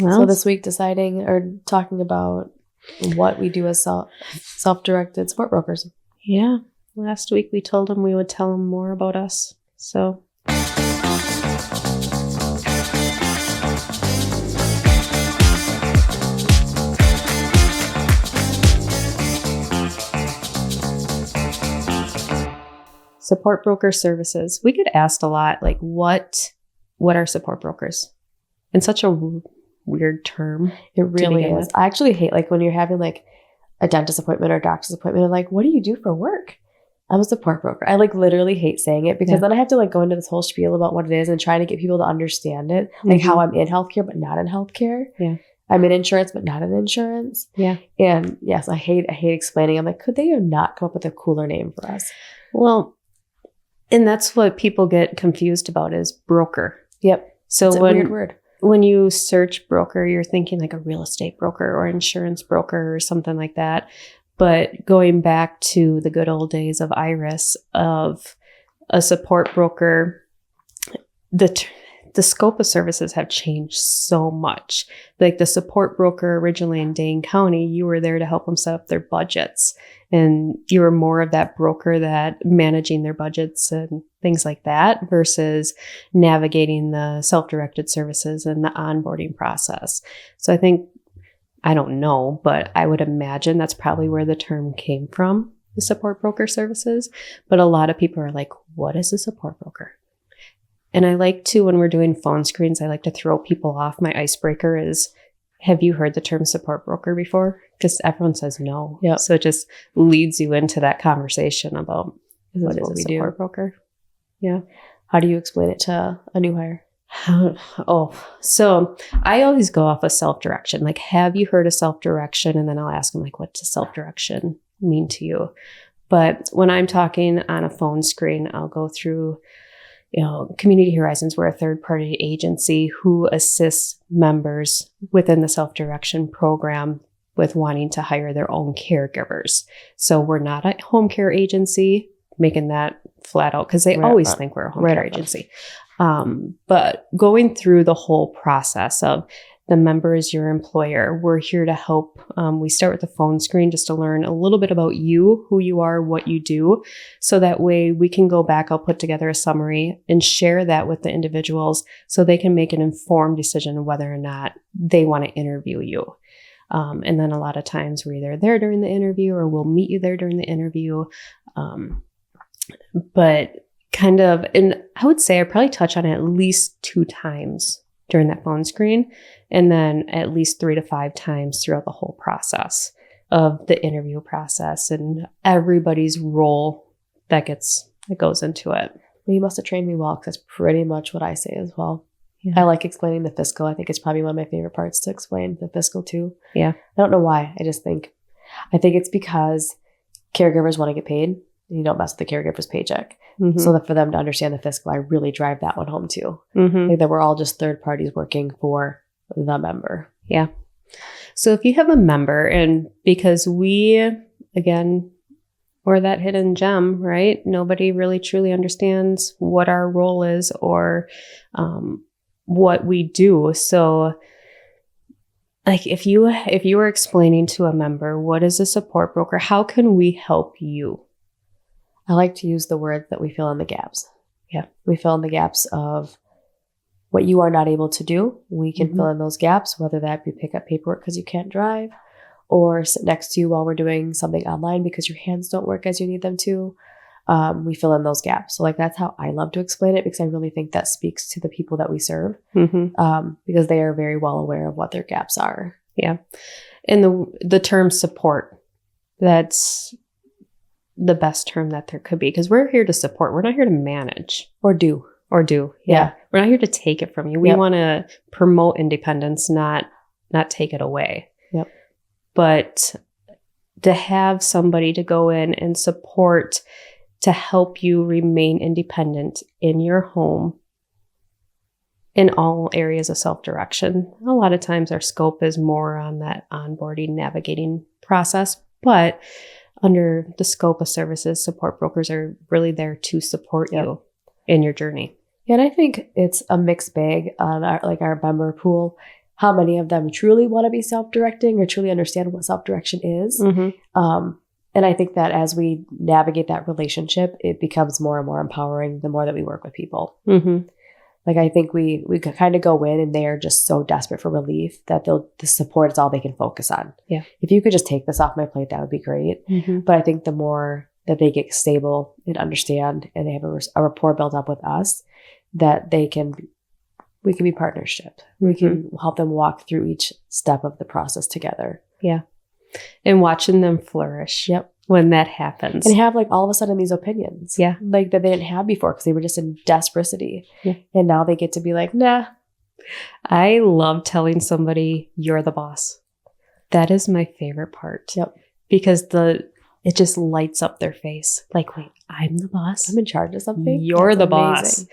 So this week deciding or talking about what we do as self-directed support brokers. Yeah. Last week we told them we would tell them more about us. So support broker services. We get asked a lot, like, what are support brokers? And such a weird term. It really is. I actually hate like when you're having like a dentist appointment or doctor's appointment and like, what do you do for work? I'm a support broker. I like literally hate saying it because then I have to like go into this whole spiel about what it is and trying to get people to understand it. Like how I'm in healthcare, but not in healthcare. Yeah. I'm in insurance, but not in insurance. Yeah. And yes, I hate explaining. I'm like, could they have not come up with a cooler name for us? Well, and that's what people get confused about is broker. Yep. So it's a weird word. When you search broker, you're thinking like a real estate broker or insurance broker or something like that. But going back to the good old days of Iris, of a support broker, the scope of services have changed so much. Like the support broker originally in Dane County, you were there to help them set up their budgets. And you were more of that broker that managing their budgets and things like that versus navigating the self-directed services and the onboarding process. So I don't know, but I would imagine that's probably where the term came from, the support broker services. But a lot of people are like, what is a support broker? And I like to, when we're doing phone screens, I like to throw people off. My icebreaker is, have you heard the term support broker before? Because everyone says no. Yeah. So it just leads you into that conversation about what is a support broker. Yeah. How do you explain it to a new hire? So I always go off of self-direction. Like, have you heard of self-direction? And then I'll ask them, like, what does self-direction mean to you? But when I'm talking on a phone screen, I'll go through Community Horizons, we're a third-party agency who assists members within the self-direction program with wanting to hire their own caregivers. So we're not a home care agency, making that flat out, because they always think we're a home care agency. But going through the whole process of the member is your employer, we're here to help. We start with the phone screen just to learn a little bit about you, who you are, what you do. So that way we can go back, I'll put together a summary and share that with the individuals so they can make an informed decision whether or not they want to interview you. And then a lot of times we're either there during the interview or we'll meet you there during the interview. But kind of, and I would say I probably touch on it at least 2 times during that phone screen, and then at least 3 to 5 times throughout the whole process of the interview process and everybody's role that goes into it. Well, you must have trained me well, because that's pretty much what I say as well. Yeah. I like explaining the fiscal. I think it's probably one of my favorite parts to explain the fiscal too. Yeah. I don't know why. I think it's because caregivers want to get paid. You don't mess with the caregiver's paycheck. Mm-hmm. So that for them to understand the fiscal, I really drive that one home too. Mm-hmm. Like that we're all just third parties working for the member. Yeah. So if you have a member, and because we're that hidden gem, right? Nobody really truly understands what our role is or what we do. So like if you were explaining to a member, what is a support broker? How can we help you? I like to use the word that we fill in the gaps. Yeah. We fill in the gaps of what you are not able to do. We can fill in those gaps, whether that be pick up paperwork because you can't drive, or sit next to you while we're doing something online because your hands don't work as you need them to. We fill in those gaps. So like that's how I love to explain it, because I really think that speaks to the people that we serve, because they are very well aware of what their gaps are. Yeah. And the term support, that's the best term that there could be, because we're here to support. We're not here to manage or do. Yeah. We're not here to take it from you. We want to promote independence, not take it away. Yep. But to have somebody to go in and support to help you remain independent in your home in all areas of self-direction. A lot of times our scope is more on that onboarding, navigating process, but under the scope of services, support brokers are really there to support you in your journey. Yeah, and I think it's a mixed bag on our member pool. how many of them truly want to be self-directing or truly understand what self-direction is. And I think that as we navigate that relationship, it becomes more and more empowering the more that we work with people. Like, I think we kind of go in and they are just so desperate for relief that the support is all they can focus on. Yeah. If you could just take this off my plate, that would be great. But I think the more that they get stable and understand and they have a rapport built up with us, that we can be partnership. We can help them walk through each step of the process together. Yeah. And watching them flourish. Yep. When that happens. And have like all of a sudden these opinions. Yeah. Like that they didn't have before because they were just in desperation. Yeah. And now they get to be like, nah. I love telling somebody you're the boss. That is my favorite part. Yep. Because it just lights up their face. Like, wait, I'm the boss. I'm in charge of something. You're That's the boss. amazing.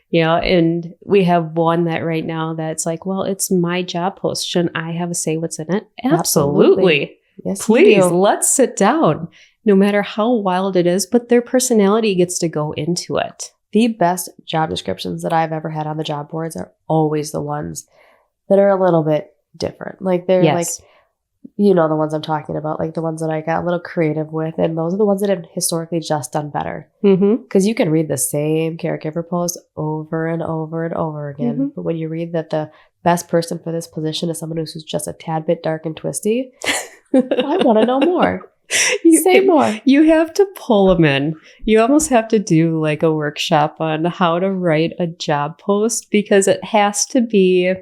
You know, and we have one that right now that's like, well, it's my job post. Shouldn't I have a say what's in it? Absolutely. Yes, Please, let's sit down. No matter how wild it is, but their personality gets to go into it. The best job descriptions that I've ever had on the job boards are always the ones that are a little bit different. Like they're like, you know, the ones I'm talking about, like the ones that I got a little creative with. And those are the ones that have historically just done better. Because you can read the same caregiver post over and over and over again. But when you read that the best person for this position is someone who's just a tad bit dark and twisty, I want to know more. Say more. You have to pull them in. You almost have to do like a workshop on how to write a job post because it has to be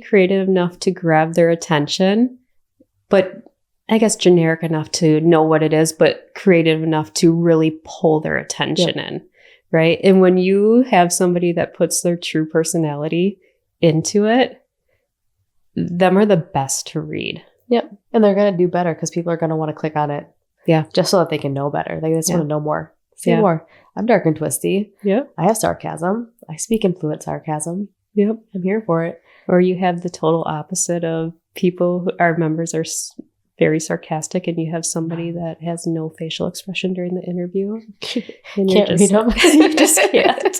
creative enough to grab their attention, but I guess generic enough to know what it is, but creative enough to really pull their attention in, right? And when you have somebody that puts their true personality into it, them are the best to read. Yep. And they're going to do better because people are going to want to click on it. Yeah. Just so that they can know better. They just want to know more. Say more. I'm dark and twisty. Yep. I have sarcasm. I speak in fluent sarcasm. Yep. I'm here for it. Or you have the total opposite of people who our members are very sarcastic and you have somebody that has no facial expression during the interview. And Can't read them. You just can't.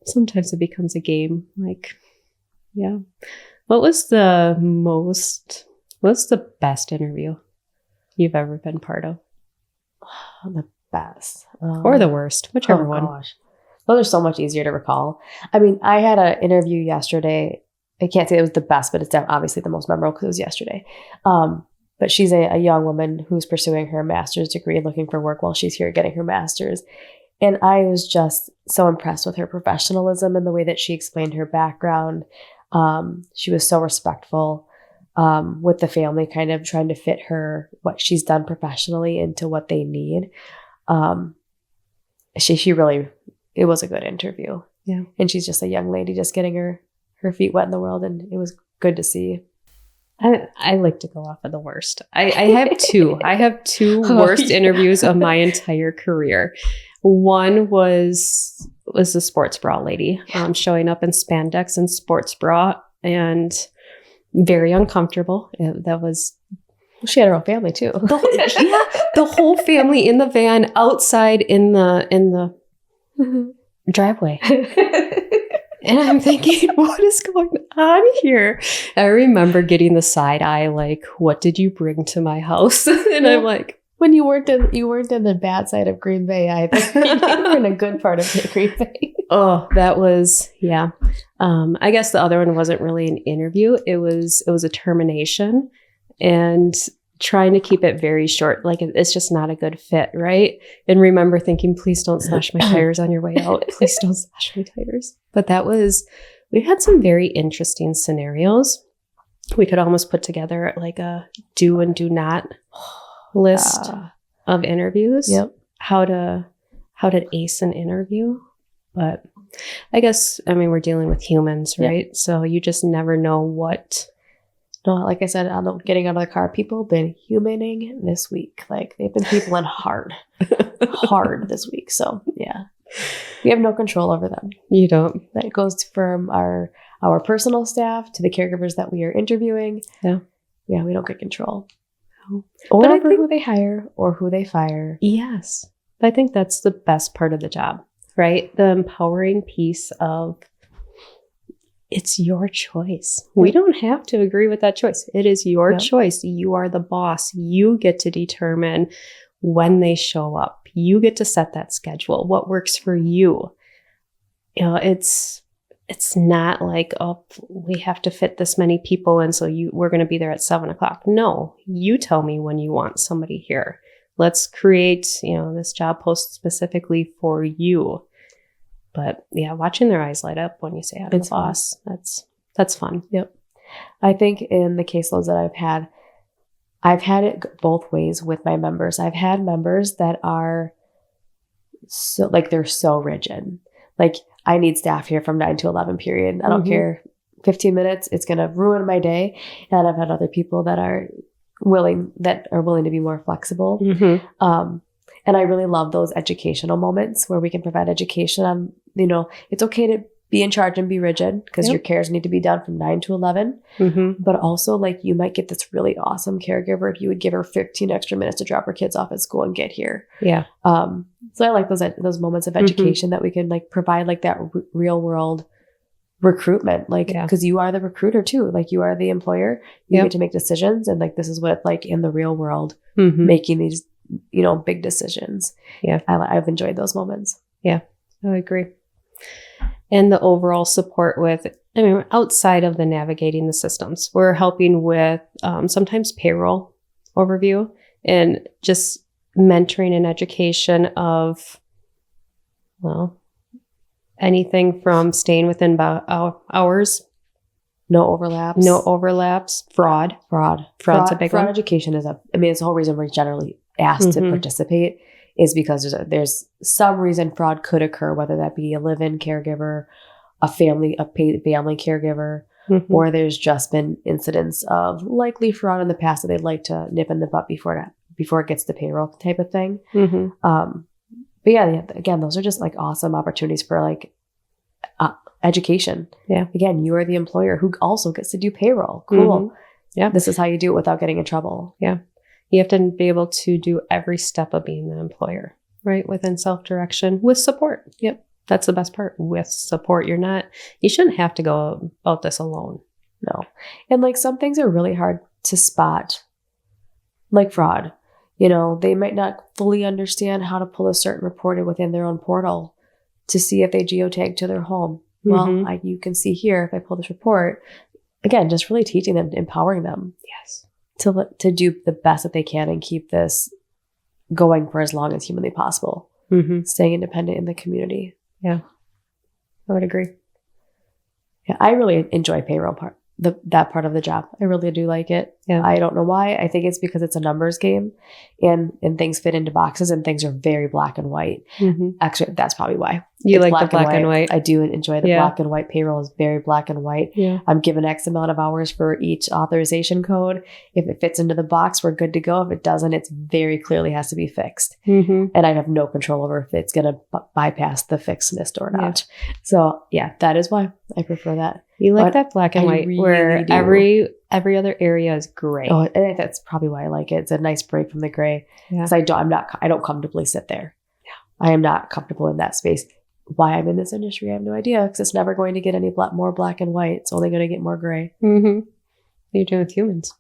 Sometimes it becomes a game. Like, yeah. What's the best interview you've ever been part of? The best. Or the worst, whichever one. Gosh. Those are so much easier to recall. I mean, I had an interview yesterday. I can't say it was the best, but it's obviously the most memorable because it was yesterday. But she's a young woman who's pursuing her master's degree and looking for work while she's here getting her master's. And I was just so impressed with her professionalism and the way that she explained her background. She was so respectful with the family, kind of trying to fit what she's done professionally into what they need. She really, it was a good interview. Yeah. And she's just a young lady just getting her feet wet in the world. And it was good to see. I like to go off of the worst. I have two. I have two worst interviews of my entire career. One was a sports bra lady showing up in spandex and sports bra and very uncomfortable. She had her own family too. The whole family in the van outside in the driveway. And I'm thinking, what is going on here? I remember getting the side eye, like, what did you bring to my house? And I'm like, when you weren't in the bad side of Green Bay either. You were in a good part of Green Bay. Oh, that was, yeah. I guess the other one wasn't really an interview. It was a termination and trying to keep it very short. Like it's just not a good fit, right? And remember thinking, please don't slash my tires on your way out. Please don't slash my tires. But we had some very interesting scenarios. We could almost put together like a do and do not list of interviews. Yep. How to ace an interview. But I guess, we're dealing with humans, right? Yep. So you just never know what. No, like I said, getting out of the car, people have been humaning this week. Like they've been peopling hard this week. So yeah, we have no control over them. You don't. That goes from our personal staff to the caregivers that we are interviewing. Yeah, we don't get control. No. Or over who they hire or who they fire. Yes, I think that's the best part of the job, right? The empowering piece of it's your choice. We don't have to agree with that choice. It is your choice. You are the boss. You get to determine when they show up. You get to set that schedule. What works for you? You know, it's not like, oh, we have to fit this many people in, so we're going to be there at 7:00. No, you tell me when you want somebody here. Let's create, this job post specifically for you. But yeah, watching their eyes light up when you say, I'm the boss, that's fun. Yep. I think in the caseloads that I've had it both ways with my members. I've had members that are so, like, they're so rigid. Like, I need staff here from 9 to 11 period. I don't care. 15 minutes, it's going to ruin my day. And I've had other people that are willing to be more flexible. And I really love those educational moments where we can provide education on, it's okay to be in charge and be rigid because your cares need to be done from 9 to 11. But also, like, you might get this really awesome caregiver if you would give her 15 extra minutes to drop her kids off at school and get here. Yeah. So I like those moments of education that we can, like, provide, like, that real world recruitment, like, because you are the recruiter too. Like, you are the employer. You get to make decisions, and, like, this is what it's like in the real world, making these, big decisions. Yeah. I've enjoyed those moments. Yeah, I agree. And the overall support outside of the navigating the systems, we're helping with sometimes payroll overview and just mentoring and education of, anything from staying within hours. No overlaps. Fraud's a big one. Fraud education it's the whole reason we're generally asked to participate is because there's some reason fraud could occur, whether that be a live-in caregiver, a paid family caregiver, or there's just been incidents of likely fraud in the past that they'd like to nip in the butt before it gets to payroll type of thing. But yeah, again, those are just, like, awesome opportunities for, like, education. Yeah. Again, you are the employer who also gets to do payroll. Cool. Yeah. This is how you do it without getting in trouble. Yeah. You have to be able to do every step of being the employer, right? Within self-direction with support. Yep. That's the best part. With support, you shouldn't have to go about this alone. No. And, like, some things are really hard to spot, like fraud. They might not fully understand how to pull a certain report within their own portal to see if they geotag to their home. Well, you can see here, if I pull this report, again, just really teaching them, empowering them. Yes. To do the best that they can and keep this going for as long as humanly possible. Staying independent in the community. Yeah. I would agree. Yeah. I really enjoy payroll part. That part of the job. I really do like it. Yeah. I don't know why. I think it's because it's a numbers game and things fit into boxes and things are very black and white. Actually, that's probably why. You like the black and white. I do enjoy the black and white. Payroll is very black and white. Yeah. I'm given X amount of hours for each authorization code. If it fits into the box, we're good to go. If it doesn't, it's very clearly has to be fixed. And I have no control over if it's going to bypass the fixed list or not. Yeah. So yeah, that is why I prefer that. You like that black and white really where every other area is gray. Oh, and that's probably why I like it. It's a nice break from the gray. Because I don't comfortably sit there. Yeah. I am not comfortable in that space. Why I'm in this industry, I have no idea, because it's never going to get any more black and white. It's only going to get more gray. You deal with humans.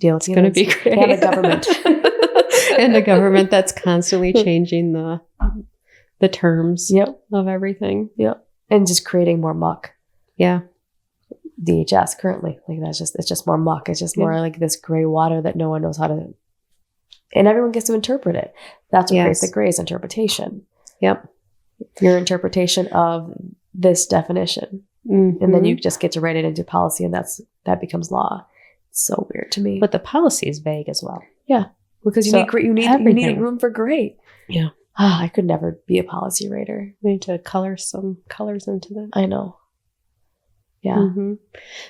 It's going to be gray. And the government. And the government that's constantly changing the terms of everything. Yep. And just creating more muck. Yeah. DHS currently, like, it's just more muck. It's just more like this gray water that no one knows how to, and everyone gets to interpret it. That's what creates the gray is interpretation. Yep. Your interpretation of this definition. And then you just get to write it into policy, and that becomes law. It's so weird to me. But the policy is vague as well. Yeah. Because you need room for gray. Yeah. I could never be a policy writer. We need to color some colors into that. I know. Yeah.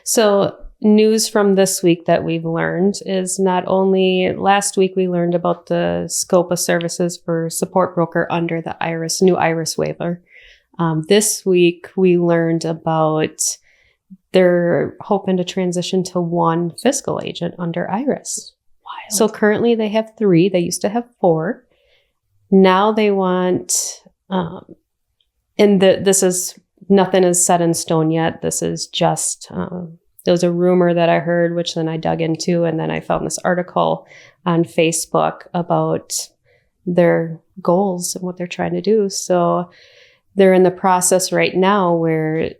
So news from this week that we've learned is not only last week we learned about the scope of services for support broker under the new IRIS waiver. This week we learned about they're hoping to transition to one fiscal agent under IRIS. Wild. So currently they have 3. They used to have 4. Now they want, this is nothing is set in stone yet. This is just, there was a rumor that I heard, which then I dug into, and then I found this article on Facebook about their goals and what they're trying to do. So they're in the process right now where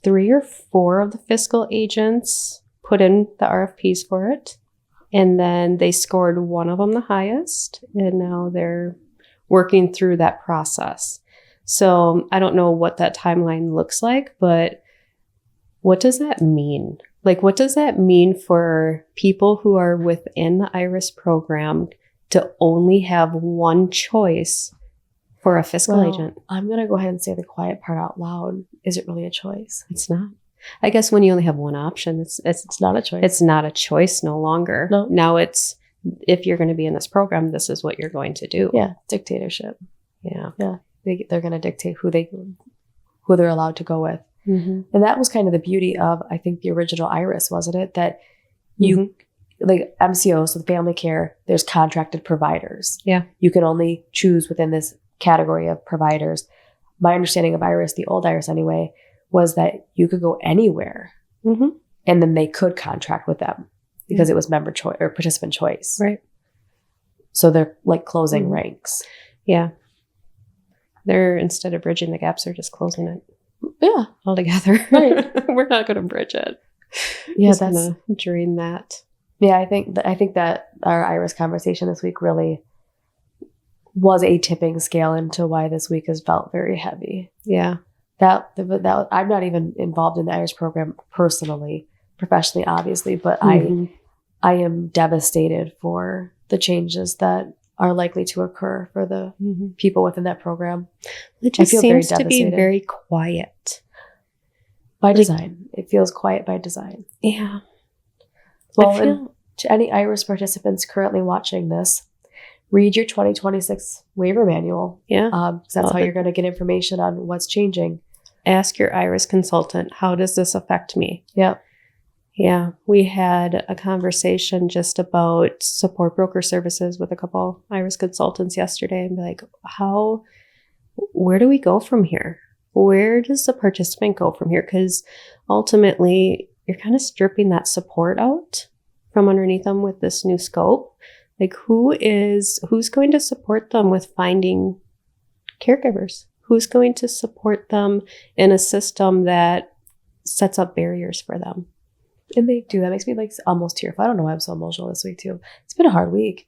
3 or 4 of the fiscal agents put in the RFPs for it. And then they scored one of them the highest. And now they're working through that process. So I don't know what that timeline looks like, but what does that mean? Like, what does that mean for people who are within the IRIS program to only have one choice for a fiscal agent? I'm going to go ahead and say the quiet part out loud. Is it really a choice? It's not. I guess when you only have one option, it's not a choice. It's not a choice no longer. No. Now it's, if you're going to be in this program, this is what you're going to do. Yeah, dictatorship. Yeah. Yeah. They're going to dictate who they're allowed to go with. Mm-hmm. And that was kind of the beauty of, I think, the original IRIS, wasn't it? That you, like MCOs, so the family care, there's contracted providers. Yeah. You can only choose within this category of providers. My understanding of IRIS, the old IRIS anyway, was that you could go anywhere and then they could contract with them because it was member choice or participant choice. Right. So they're like closing ranks. Yeah. They're, instead of bridging the gaps, they're just closing it. Yeah. Altogether. Right. We're not going to bridge it. Yeah. Just that's going to drain that. Yeah. I think that our IRIS conversation this week really was a tipping scale into why this week has felt very heavy. Yeah. That I'm not even involved in the IRIS program personally, professionally, obviously, but I am devastated for the changes that are likely to occur for the people within that program. It just seems to be very quiet. By design. It feels quiet by design. Yeah. Well, and to any IRIS participants currently watching this, read your 2026 waiver manual. Yeah. Because that's how you're going to get information on what's changing. Ask your IRIS consultant, how does this affect me? Yeah. Yeah. We had a conversation just about support broker services with a couple IRIS consultants yesterday and be like, where do we go from here? Where does the participant go from here? Because ultimately, you're kind of stripping that support out from underneath them with this new scope. Like, who's going to support them with finding caregivers? Who's going to support them in a system that sets up barriers for them? And they do. That makes me like almost tearful. I don't know why I'm so emotional this week too. It's been a hard week,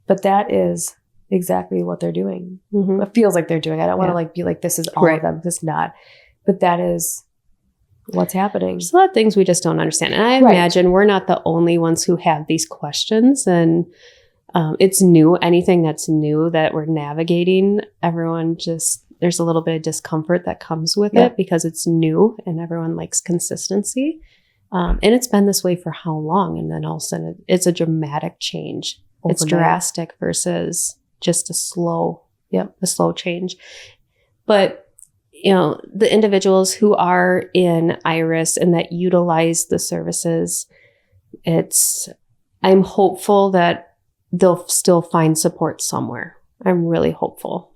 but that is exactly what they're doing. It feels like they're doing. I don't want to like be like, this is all of them. It's not. But that is what's happening. There's a lot of things we just don't understand. And I imagine we're not the only ones who have these questions. And it's new. Anything that's new that we're navigating, everyone just, there's a little bit of discomfort that comes with it because it's new and everyone likes consistency. And it's been this way for how long? And then all of a sudden it's a dramatic change. Overnight. It's drastic versus just a slow change. But, the individuals who are in IRIS and that utilize the services, I'm hopeful that they'll still find support somewhere. I'm really hopeful.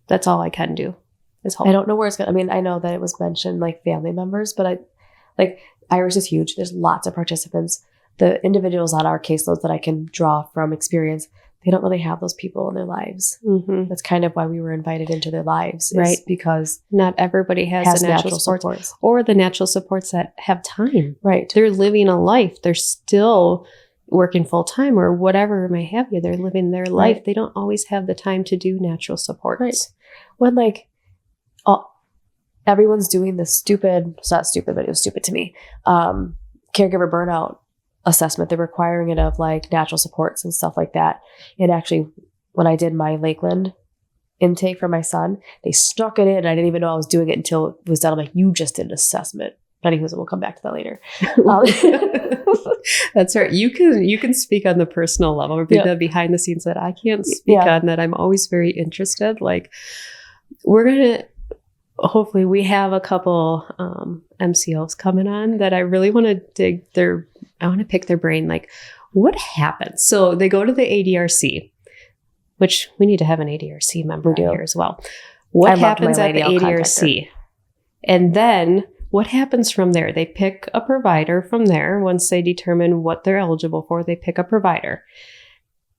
That's all I can do is hope. I don't know where it's going. I mean, I know that it was mentioned like family members, but IRIS is huge. There's lots of participants. The individuals on our caseloads that I can draw from experience, they don't really have those people in their lives. That's kind of why we were invited into their lives. Right. Because not everybody has the natural supports or the natural supports that have time. Right. They're living a life. They're still working full time or whatever may have you. They're living their life. Right. They don't always have the time to do natural supports. Right. When everyone's doing this stupid, it's not stupid, but it was stupid to me, caregiver burnout assessment. They're requiring it of like natural supports and stuff like that. And actually, when I did my Lakeland intake for my son, they stuck it in. I didn't even know I was doing it until it was done. I'm like, you just did an assessment. But anyways, we'll come back to that later. That's right. You can speak on the personal level or the behind the scenes that I can't speak on, that I'm always very interested. Like, we're going to, hopefully we have a couple MCOs coming on that I really want to I want to pick their brain. Like, what happens? So they go to the ADRC, which we need to have an ADRC member here as well. What happens at the ADRC? And then what happens from there? They pick a provider from there. Once they determine what they're eligible for, they pick a provider.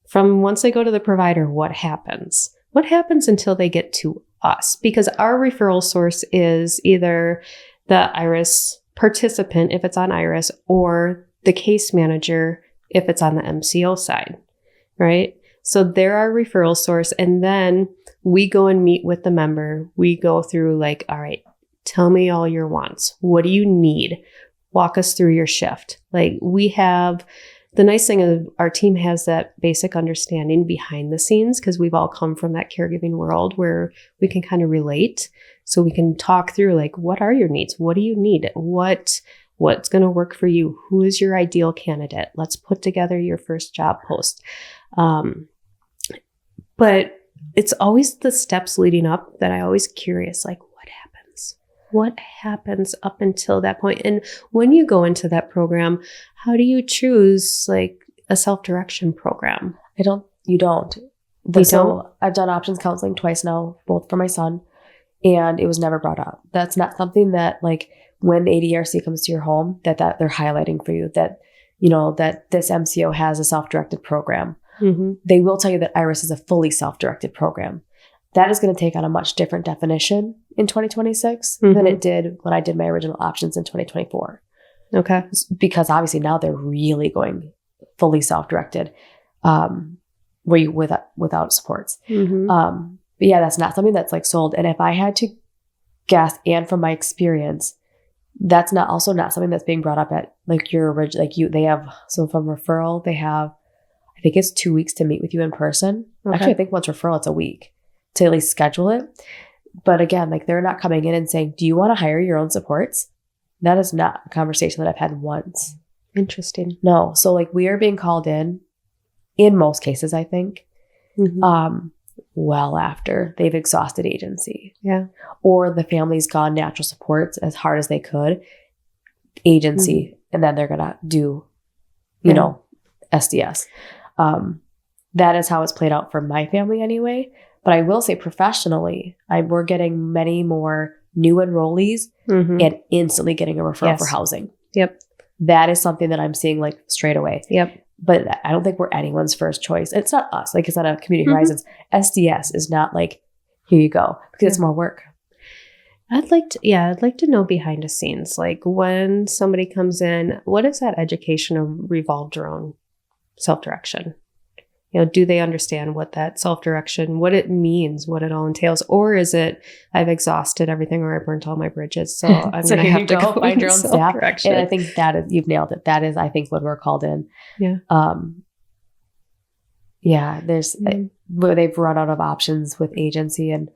From once they go to the provider, what happens? What happens until they get to us? Because our referral source is either the IRIS participant, if it's on IRIS, or the case manager, if it's on the MCO side, right? So they're our referral source. And then we go and meet with the member. We go through like, all right, tell me all your wants. What do you need? Walk us through your shift. Like we have, the nice thing is our team has that basic understanding behind the scenes because we've all come from that caregiving world where we can kind of relate. So we can talk through like, what are your needs? What do you need? What's going to work for you? Who is your ideal candidate? Let's put together your first job post. But it's always the steps leading up that I always curious, like what happens? What happens up until that point? And when you go into that program, how do you choose like a self-direction program? You don't. I've done options counseling twice now, both for my son, and it was never brought up. That's not something that like when the ADRC comes to your home, that they're highlighting for you, that, you know, that this MCO has a self-directed program. Mm-hmm. They will tell you that IRIS is a fully self-directed program. That is going to take on a much different definition in 2026 than it did when I did my original options in 2024. Okay. Because obviously now they're really going fully self-directed, where you without supports. Mm-hmm. But yeah, that's not something that's like sold. And if I had to guess, and from my experience, that's not something that's being brought up at like your original, they have, so from referral, they have, I think it's 2 weeks to meet with you in person. Okay. Actually, I think once referral, it's a week to at least schedule it. But again, like they're not coming in and saying, do you want to hire your own supports? That is not a conversation that I've had once. Interesting. No. So like we are being called in most cases, I think, well after they've exhausted agency. Yeah. Or the family's gone natural supports as hard as they could, agency, and then they're going to do, you know, SDS. That is how it's played out for my family anyway. But I will say professionally, we're getting many more new enrollees and instantly getting a referral for housing. Yep. That is something that I'm seeing like straight away. Yep. But I don't think we're anyone's first choice. It's not us. Like it's not a Community Horizons. SDS is not like, here you go, because it's more work. I'd like to know behind the scenes, like when somebody comes in, what is that education revolved around self-direction? You know, do they understand what that self-direction, what it means, what it all entails? Or is it, I've exhausted everything or I burnt all my bridges, so I'm going to have to go find your own staff. And I think you've nailed it. That is, I think, when we're called in. Yeah. There's, where they've run out of options with agency, and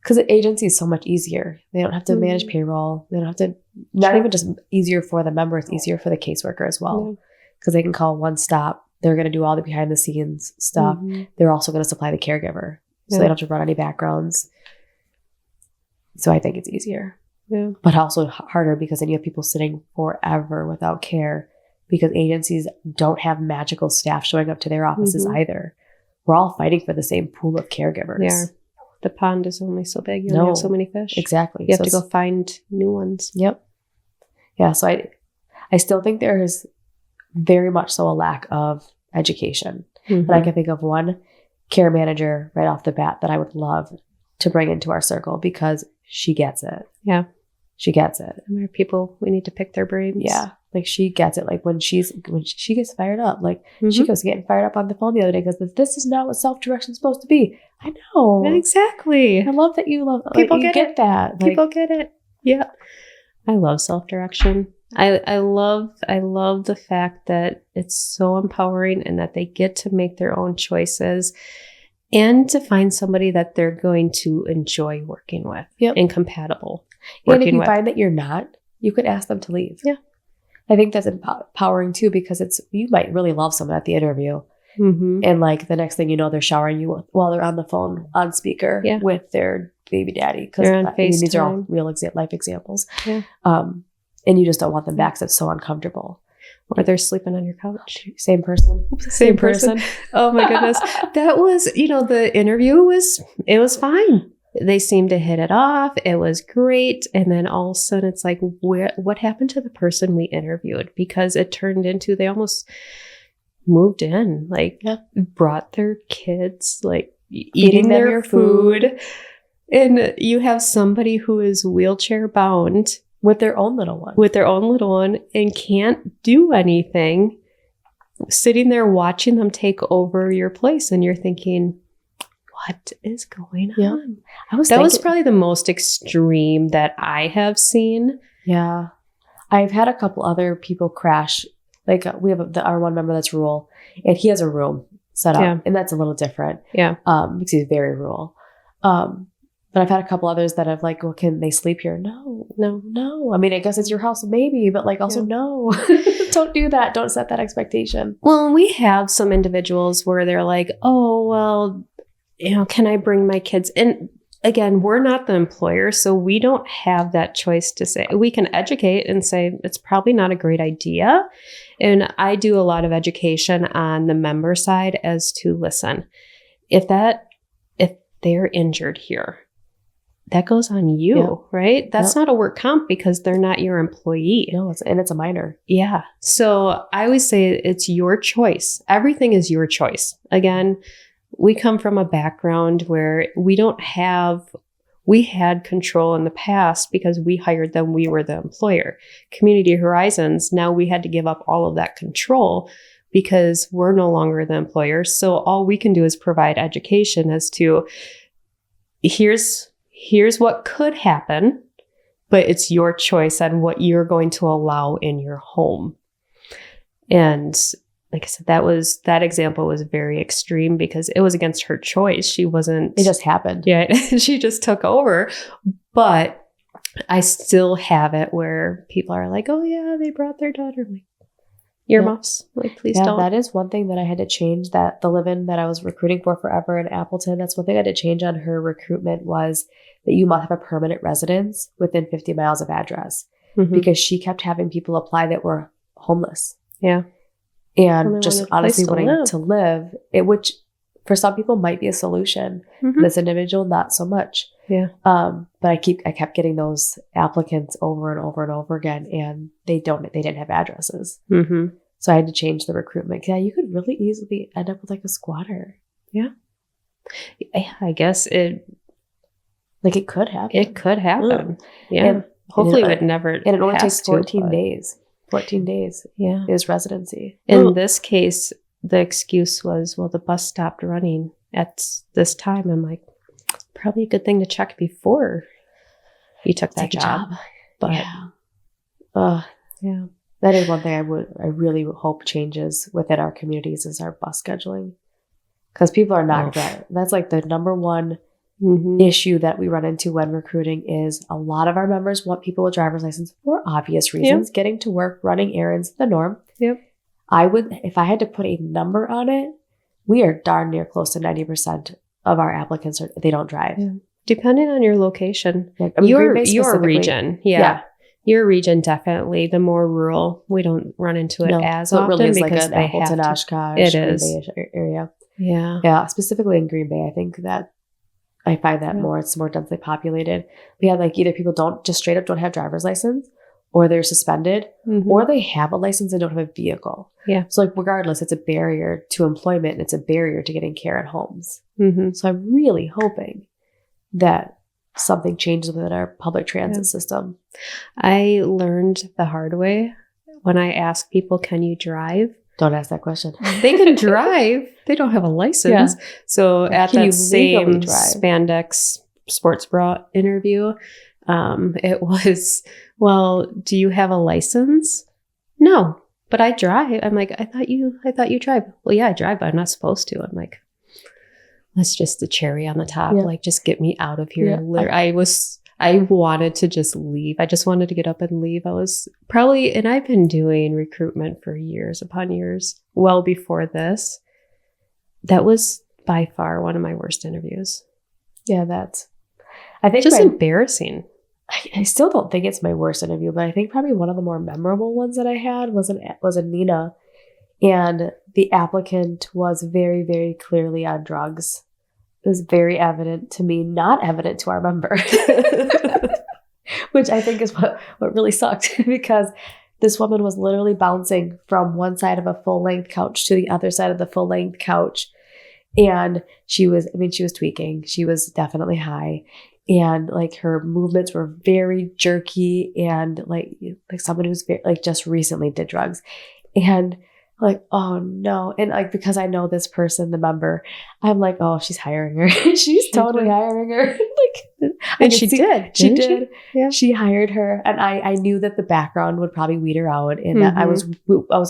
because agency is so much easier. They don't have to manage payroll. They don't have to, not even just easier for the member, it's easier for the caseworker as well. Because they can call one stop. They're going to do all the behind the scenes stuff. They're also going to supply the caregiver. So they don't have to run any backgrounds. So I think it's easier. Yeah. But also harder because then you have people sitting forever without care because agencies don't have magical staff showing up to their offices either. We're all fighting for the same pool of caregivers. Yeah. The pond is only so big. You only have so many fish. Exactly. You have to go find new ones. Yep. Yeah. So I still think there is very much so a lack of education. But I can think of one care manager right off the bat that I would love to bring into our circle because she gets it. Yeah. She gets it. And there are people, we need to pick their brains. Yeah. Like she gets it. Like when she gets fired up, like she goes getting fired up on the phone the other day because this is not what self-direction is supposed to be. I know. Exactly. I love that you love people like, get that. People get it. Yeah. I love self-direction. I love the fact that it's so empowering and that they get to make their own choices and to find somebody that they're going to enjoy working with and compatible. And if you find that you're not, you could ask them to leave. Yeah. I think that's empowering too, because you might really love someone at the interview. And like the next thing you know, they're showering you while they're on the phone on speaker with their baby daddy. Because these are all real life examples. Yeah. And you just don't want them back because it's so uncomfortable. Or they're sleeping on your couch. Same person. Same person. Oh my goodness. That was, the interview was fine. They seemed to hit it off. It was great. And then all of a sudden it's like, what happened to the person we interviewed? Because it turned into, they almost moved in, like brought their kids, like eating their food. And you have somebody who is wheelchair bound with their own little one and can't do anything, sitting there watching them take over your place. And you're thinking, what is going on? That was probably the most extreme that I have seen. Yeah. I've had a couple other people crash. Like we have our one member that's rural, and he has a room set up, and that's a little different. Yeah. Because he's very rural. But I've had a couple others that have like, well, can they sleep here? No. I mean, I guess it's your house, maybe, but like also no. Don't do that. Don't set that expectation. Well, we have some individuals where they're like, oh, well, can I bring my kids? And again, we're not the employer, so we don't have that choice to say. We can educate and say it's probably not a great idea. And I do a lot of education on the member side as to, listen, if they're injured here, that goes on you, right? That's not a work comp because they're not your employee. No, it's a minor. Yeah. So I always say it's your choice. Everything is your choice. Again, we come from a background where we had control in the past because we hired them. We were the employer. Community Horizons, now we had to give up all of that control because we're no longer the employer. So all we can do is provide education as to here's what could happen, but it's your choice on what you're going to allow in your home. And like I said, that example was very extreme because it was against her choice. It just happened. Yeah. She just took over. But I still have it where people are like, oh yeah, they brought their daughter. Like, earmuffs. Like, please don't. That is one thing that I had to change, that the live-in that I was recruiting for forever in Appleton, that's one thing I had to change on her recruitment was that you must have a permanent residence within 50 miles of address, because she kept having people apply that were homeless. Yeah. And just honestly wanting to live, which for some people might be a solution. This individual, not so much. Yeah. But I kept getting those applicants over and over and over again, and they didn't have addresses. So I had to change the recruitment. Yeah, you could really easily end up with like a squatter. Yeah. I guess it could happen. It could happen. Yeah. And hopefully it would never. And it only takes 14 days. 14 days. Yeah. Is residency. In this case, the excuse was, well, the bus stopped running at this time. I'm like, probably a good thing to check before you took that job. But yeah, that is one thing I really hope changes within our communities is our bus scheduling, because people are not driving. That's like the number one issue that we run into when recruiting is a lot of our members want people with driver's license for obvious reasons. Getting to work, running errands, the norm. I would, if I had to put a number on it, we are darn near close to 90% of our applicants they don't drive. Depending on your location. I mean, your region. Your region, definitely. The more rural, we don't run into it as often. It really is because like an Appleton, Oshkosh, Green Bay area. Yeah. Specifically in Green Bay, I think that I find that it's more densely populated. We have like either people don't have driver's license, or they're suspended, or they have a license and don't have a vehicle. Yeah. So like regardless, it's a barrier to employment and it's a barrier to getting care at homes. So I'm really hoping that something changes within our public transit system. I learned the hard way when I ask people, can you drive? Don't ask that question. They can drive. They don't have a license. So at that same spandex sports bra interview, it was, well, do you have a license? No, but I drive. I'm like, I thought you drive. Well, yeah, I drive, but I'm not supposed to. I'm like, that's just the cherry on the top. Like, just get me out of here. I wanted to just leave. I just wanted to get up and leave. And I've been doing recruitment for years upon years, well before this. That was by far one of my worst interviews. Yeah, I think just embarrassing. I still don't think it's my worst interview, but I think probably one of the more memorable ones that I had was in Nina, and the applicant was very, very clearly on drugs. was very evident to me, not evident to our member, which I think is what really sucked, because this woman was literally bouncing from one side of a full-length couch to the other side of the full-length couch. And she was tweaking. She was definitely high. And like her movements were very jerky and like someone who's very, like just recently did drugs. And like, oh no. And like, because I know this person, the member, I'm like, oh, she's hiring her. She's totally hiring her. Like, and she did. She did. Yeah. She hired her. And I knew that the background would probably weed her out, and that I was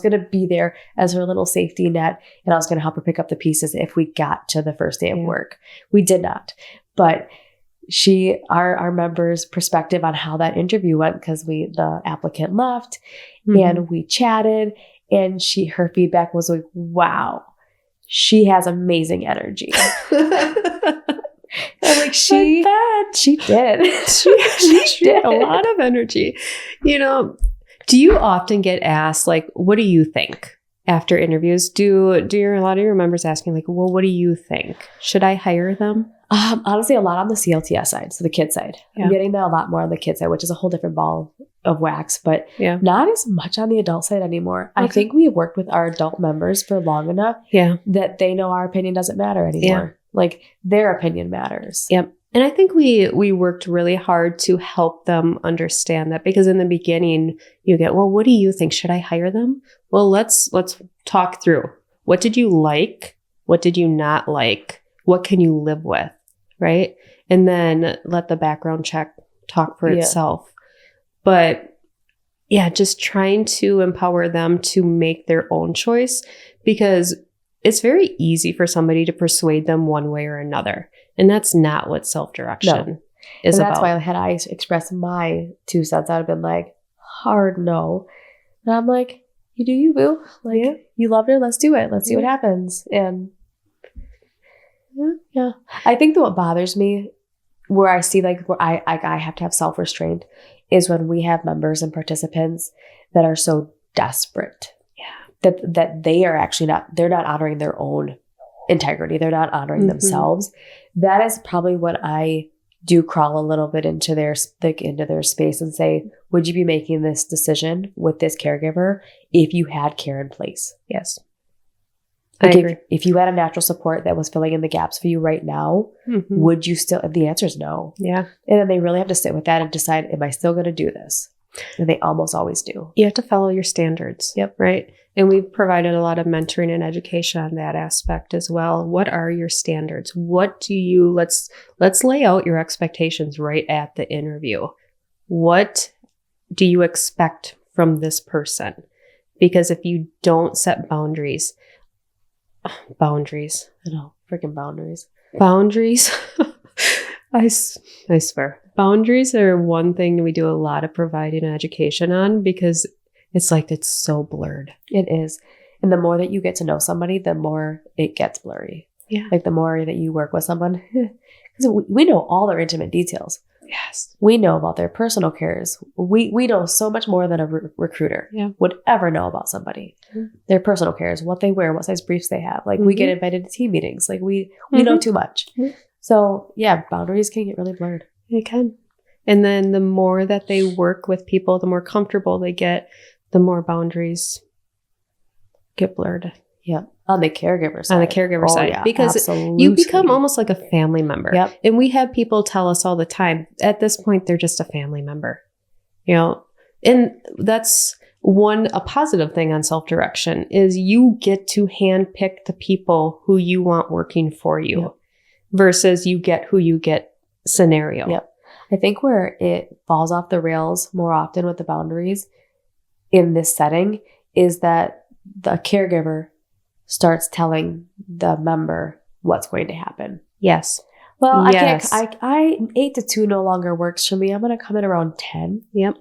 going to be there as her little safety net, and I was going to help her pick up the pieces if we got to the first day of work. We did not. But our member's perspective on how that interview went, because the applicant left and we chatted, and her feedback was like, wow, she has amazing energy. I'm like, she did. She did a lot of energy. Do you often get asked, like, what do you think after interviews? Do a lot of your members asking, like, well, what do you think? Should I hire them? Honestly, a lot on the CLTS side, so the kid side. Yeah. I'm getting that a lot more on the kid side, which is a whole different ball of wax, but not as much on the adult side anymore. Okay. I think we've worked with our adult members for long enough that they know our opinion doesn't matter anymore. Like, their opinion matters. Yep. And I think we worked really hard to help them understand that, because in the beginning you get, well, what do you think? Should I hire them? Well, let's talk through. What did you like? What did you not like? What can you live with? Right? And then let the background check talk for itself. But just trying to empower them to make their own choice, because it's very easy for somebody to persuade them one way or another. And that's not what self-direction is about. That's why had I expressed my 2 cents, I would have been like, hard no. And I'm like, you do you, boo. Like, you loved her. Let's do it. Let's see what happens. And I think that what bothers me, where I see like where I have to have self-restraint, is when we have members and participants that are so desperate. That they are actually they're not honoring their own integrity. They're not honoring themselves. That is probably when I do crawl a little bit into their space and say, would you be making this decision with this caregiver if you had care in place? Yes. Like, I agree. If you had a natural support that was filling in the gaps for you right now, would you still? The answer is no. Yeah. And then they really have to sit with that and decide, am I still going to do this? And they almost always do. You have to follow your standards. Yep. Right. And we've provided a lot of mentoring and education on that aspect as well. What are your standards? What do you, let's lay out your expectations right at the interview. What do you expect from this person? Because if you don't set boundaries, I know, freaking boundaries. I swear. Boundaries are one thing we do a lot of providing education on, because it's like, it's so blurred. It is. And the more that you get to know somebody, the more it gets blurry. Yeah. Like the more that you work with someone, because we know all their intimate details. Yes. We know about their personal cares. We know so much more than a recruiter would ever know about somebody. Their personal cares, what they wear, what size briefs they have. Like we get invited to team meetings. Like we know too much. So boundaries can get really blurred. They can. And then the more that they work with people, the more comfortable they get, the more boundaries get blurred. Yeah. On the caregiver side. On the caregiver side. Yeah, because absolutely. you become almost like a family member. Yep. And we have people tell us all the time, at this point, they're just a family member. And that's a positive thing on self-direction is you get to handpick the people who you want working for you versus you get who you get scenario. Yep. I think where it falls off the rails more often with the boundaries in this setting is that the caregiver starts telling the member what's going to happen. Yes. Well, yes. I 8 to 2 no longer works for me. I'm going to come in around 10. Yep.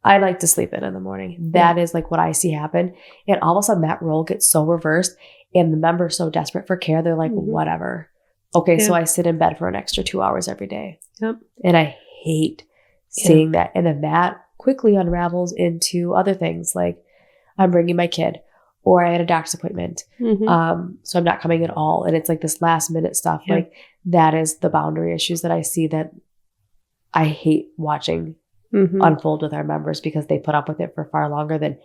I like to sleep in the morning. That is like what I see happen. And all of a sudden that role gets so reversed and the member's so desperate for care. They're like, whatever. Okay. So I sit in bed for an extra 2 hours every day. Yep. And I hate seeing that. And then that quickly unravels into other things like I'm bringing my kid, or I had a doctor's appointment. Mm-hmm. So I'm not coming at all. And it's like this last minute stuff. Yeah. Like that is the boundary issues that I see that I hate watching unfold with our members, because they put up with it for far longer than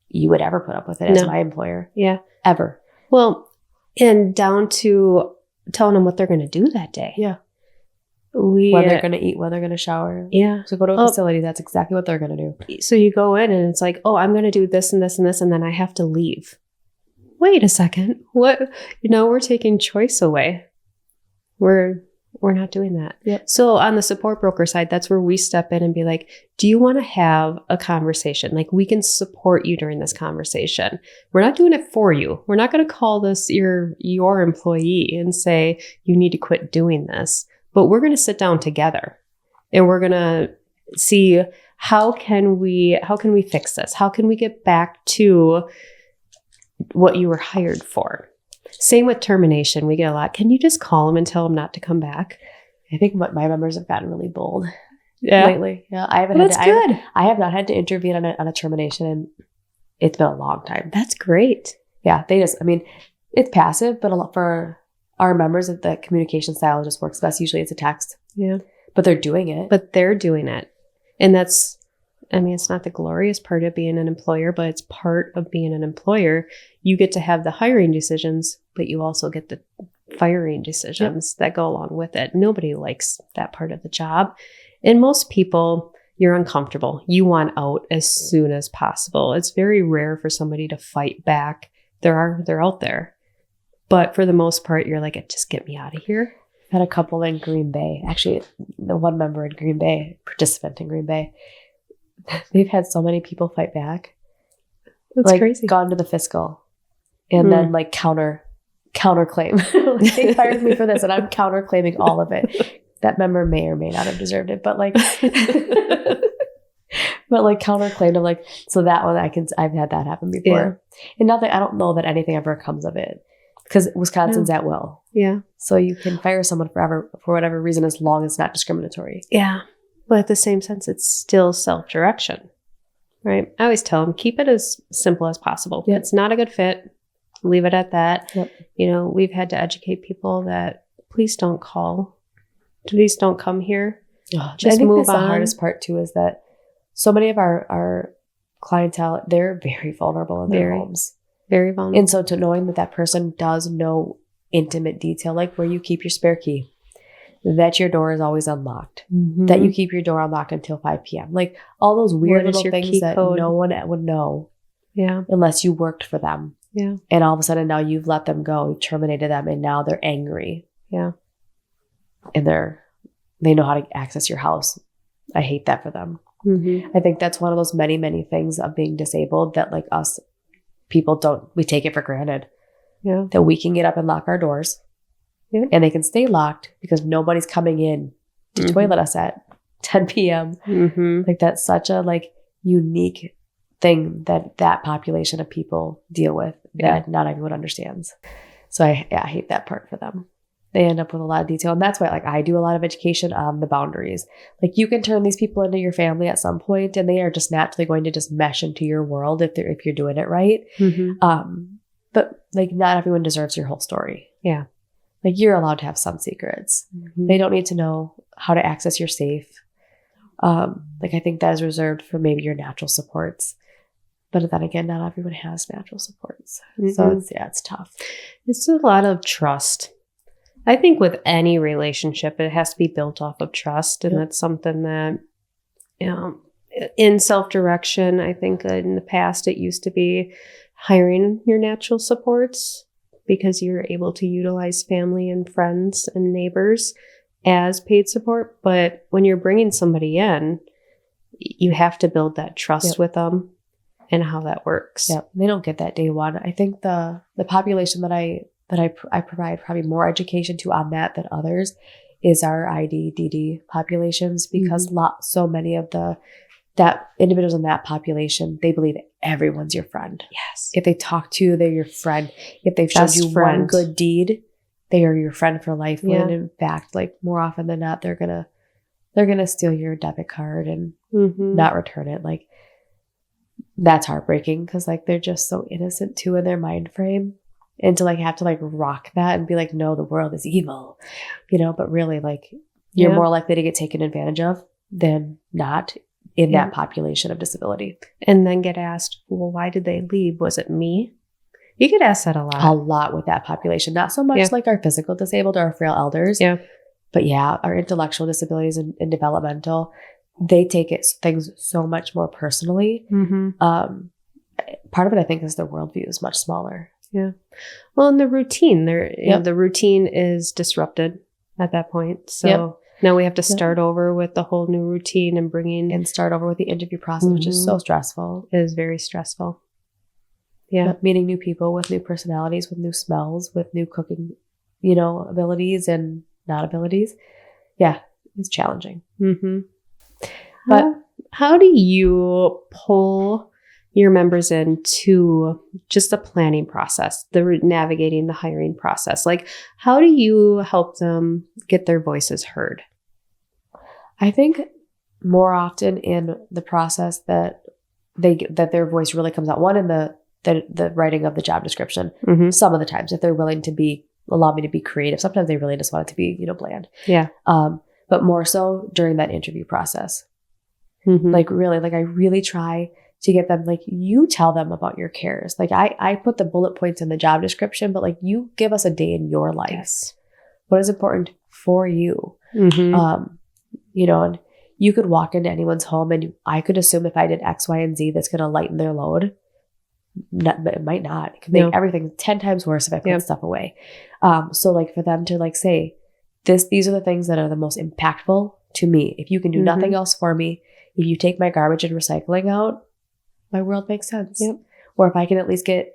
you would ever put up with it as my employer. Yeah. Ever. Well, and down to telling them what they're going to do that day. Yeah. When they're going to eat, when they're going to shower. Yeah. So go to a facility, that's exactly what they're going to do. So you go in and it's like, oh, I'm going to do this and this and this, and then I have to leave. Wait a second. What? We're taking choice away. We're not doing that. Yep. So on the support broker side, that's where we step in and be like, do you want to have a conversation? Like, we can support you during this conversation. We're not doing it for you. We're not going to call this your employee and say, you need to quit doing this. But we're going to sit down together and we're going to see how can we fix this? How can we get back to what you were hired for? Same with termination. We get a lot. Can you just call them and tell them not to come back? I think my members have gotten really bold Yeah. lately. Yeah, I haven't. That's good. I have not had to intervene on a termination, and it's been a long time. That's great. Yeah, it's passive, but a lot for our members, the communication style just works best. Usually, it's a text. Yeah, but they're doing it. And that's. It's not the glorious part of being an employer, but it's part of being an employer. You get to have the hiring decisions, but you also get the firing decisions that go along with it. Nobody likes that part of the job. And most people, you're uncomfortable. You want out as soon as possible. It's very rare for somebody to fight back. They're out there. But for the most part, you're like, just get me out of here. I had a couple in Green Bay. Actually, the one member in Green Bay, participant in Green Bay, they've had so many people fight back. That's crazy. Gone to the fiscal and then counterclaim. They fired me for this and I'm counterclaiming all of it. That member may or may not have deserved it, but counterclaimed. I'm like, so that one I've had that happen before. Yeah. And I don't know that anything ever comes of it, because Wisconsin's at will. Yeah. So you can fire someone forever for whatever reason, as long as it's not discriminatory. Yeah. But at the same sense, it's still self-direction, right? I always tell them, keep it as simple as possible. Yep. It's not a good fit. Leave it at that. Yep. We've had to educate people that please don't call. Please don't come here. Just I think move that's on. The hardest part too is that so many of our clientele, they're very vulnerable in their homes. Very vulnerable. And so knowing that person does know intimate detail, like where you keep your spare key, that your door is always unlocked, that you keep your door unlocked until 5 p.m. Like all those weird little things that no one would know unless you worked for them. Yeah. And all of a sudden now you've let them go, you've terminated them, and now they're angry. Yeah. And they know how to access your house. I hate that for them. I think that's one of those many, many things of being disabled that like us people we take it for granted. Yeah. That we can get up and lock our doors. Yeah. And they can stay locked because nobody's coming in to toilet us at 10 p.m. Like that's such a unique thing that population of people deal with that not everyone understands. So I hate that part for them. They end up with a lot of detail. And that's why I do a lot of education on the boundaries. Like you can turn these people into your family at some point, and they are just naturally going to just mesh into your world if you're doing it right. But not everyone deserves your whole story. Yeah. You're allowed to have some secrets. They don't need to know how to access your safe. I think that is reserved for maybe your natural supports. But then again, not everyone has natural supports. So it's tough. It's a lot of trust. I think with any relationship, it has to be built off of trust. And that's something that, in self-direction, I think in the past, it used to be hiring your natural supports, because you're able to utilize family and friends and neighbors as paid support. But when you're bringing somebody in, you have to build that trust with them and how that works. Yeah, they don't get that day one. I think the population that I provide probably more education to on that than others is our IDDD populations, because so many of that individuals in that population, they believe everyone's your friend. Yes. If they talk to you, they're your friend. If they've showed you one good deed, they are your friend for life. When in fact, more often than not, they're gonna steal your debit card and not return it. that's heartbreaking because like they're just so innocent too in their mind frame. And to like have to like rock that and be like, no, the world is evil, but really like you're more likely to get taken advantage of than not in that population of disability. And then get asked, well, why did they leave? Was it me? You get asked that a lot. A lot with that population. Not so much like our physical disabled or our frail elders. Yeah. But our intellectual disabilities and developmental, they take things so much more personally. Mm-hmm. Part of it, I think, is their worldview is much smaller. Yeah. Well, and the routine, the routine is disrupted at that point. So now we have to start over with the whole new routine and start over with the interview process, which is so stressful. It is very stressful. Yeah. Meeting new people with new personalities, with new smells, with new cooking, abilities and not abilities. Yeah, it's challenging. Mm-hmm. But how do you pull your members into just the planning process, the navigating the hiring process? Like, how do you help them get their voices heard? I think more often in the process that their voice really comes out. One, in the writing of the job description. Mm-hmm. Some of the times, if they're willing to allow me to be creative. Sometimes they really just want it to be, bland. Yeah. But more so during that interview process. Mm-hmm. Like really, like I really try to get them, like, you tell them about your cares. Like I put the bullet points in the job description, but like you give us a day in your life. Yes. What is important for you? Mm-hmm. And you could walk into anyone's home and I could assume if I did X, Y, and Z, that's going to lighten their load. It might not. It could make everything 10 times worse if I put stuff away. So like for them to like say, these are the things that are the most impactful to me. If you can do nothing else for me, if you take my garbage and recycling out, my world makes sense. Yep. Or if I can at least get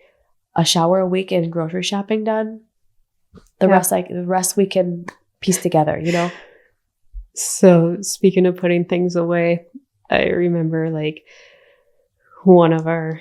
a shower a week and grocery shopping done, the rest we can piece together, So speaking of putting things away, I remember like one of our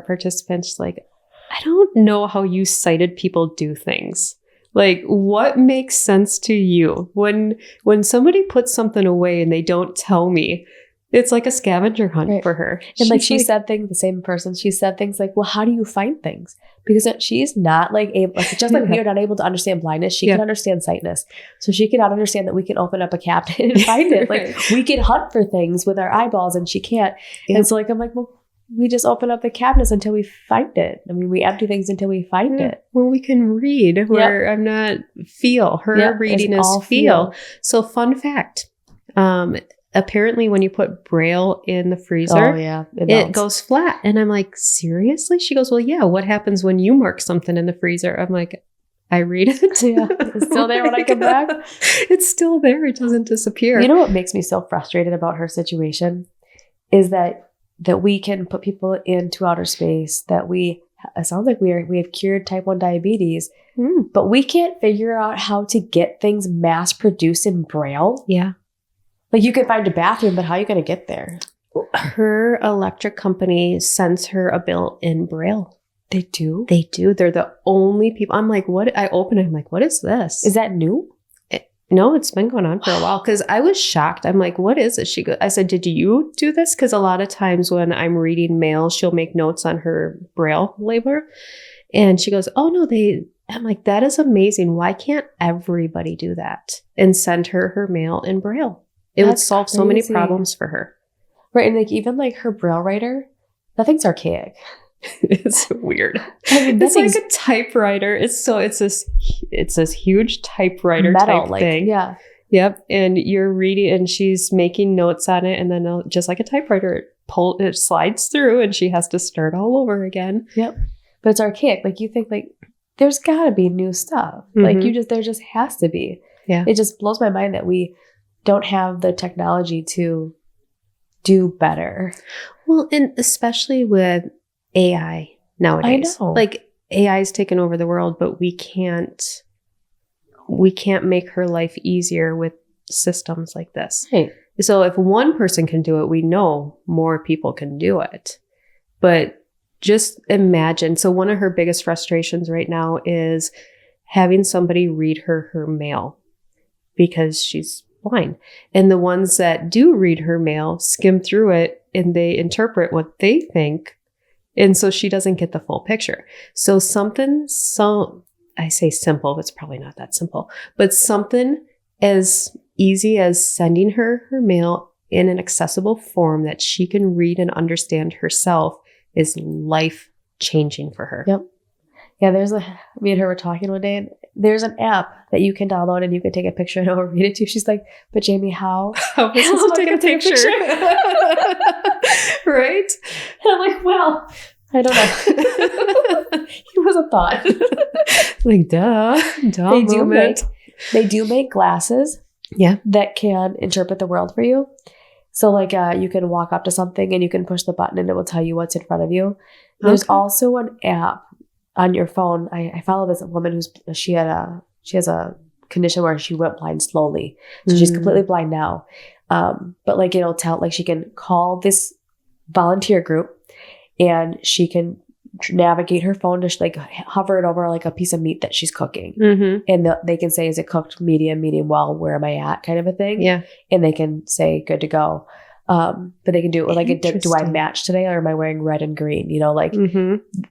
participants, like, I don't know how you sighted people do things. Like, what makes sense to you when somebody puts something away and they don't tell me? It's like a scavenger hunt for her. And like she said things, the same person, she said things like, well, how do you find things? Because she's not like able, like, just like we are not able to understand blindness, she can understand sightness. So she cannot understand that we can open up a cabinet and find it. Like we can hunt for things with our eyeballs and she can't. And so like, I'm like, well, we just open up the cabinets until we find it. I mean, we empty things until we find it. Well, we can read where I'm not feel. Her reading is feel. So fun fact. Apparently when you put Braille in the freezer, it goes flat. And I'm like, seriously? She goes, well, yeah. What happens when you mark something in the freezer? I'm like, I read it. It's still there when I come back. It's still there. It doesn't disappear. You know what makes me so frustrated about her situation is that we can put people into outer space, that it sounds like we have cured type 1 diabetes, but we can't figure out how to get things mass produced in Braille. Yeah. Like you can find a bathroom, but how are you going to get there? Her electric company sends her a bill in Braille. They do? They do. They're the only people. I'm like, what? I open it. I'm like, what is this? Is that new? No, it's been going on for a while because I was shocked. I'm like, what is it? I said, did you do this? Because a lot of times when I'm reading mail, she'll make notes on her Braille label. And she goes, oh, no, I'm like, that is amazing. Why can't everybody do that? And send her mail in Braille. It would solve so many problems for her. Right. And like even like her Braille writer, that thing's archaic. It's weird. I mean, it's like a typewriter. It's this huge typewriter metal type thing. Yeah. Yep. And you're reading and she's making notes on it. And then just like a typewriter, it slides through and she has to start all over again. Yep. But it's archaic. Like you think like there's gotta be new stuff. Like there just has to be. Yeah. It just blows my mind that we don't have the technology to do better. Well, and especially with AI nowadays. I know. Like AI is taken over the world, but we can't make her life easier with systems like this. Right. So if one person can do it, we know more people can do it. But just imagine. So one of her biggest frustrations right now is having somebody read her mail because she's blind. And the ones that do read her mail skim through it and they interpret what they think And so she doesn't get the full picture. So I say simple, but it's probably not that simple, but something as easy as sending her mail in an accessible form that she can read and understand herself is life changing for her. Yep. Yeah, me and her were talking one day, and there's an app that you can download and you can take a picture and overread it to. She's like, but Jamie, how? How am I supposed to take a picture? Right? And I'm like, well, I don't know. It was a thought. Like, duh They do make glasses that can interpret the world for you. So like you can walk up to something and you can push the button and it will tell you what's in front of you. There's also an app on your phone. I follow this woman she has a condition where she went blind slowly. So she's completely blind now. But like it'll tell, like she can call this volunteer group and she can navigate her phone to like hover it over like a piece of meat that she's cooking. And they can say, is it cooked medium well, where am I at, kind of a thing. And they can say good to go. But they can do it with like, do I match today, or am I wearing red and green? You know, like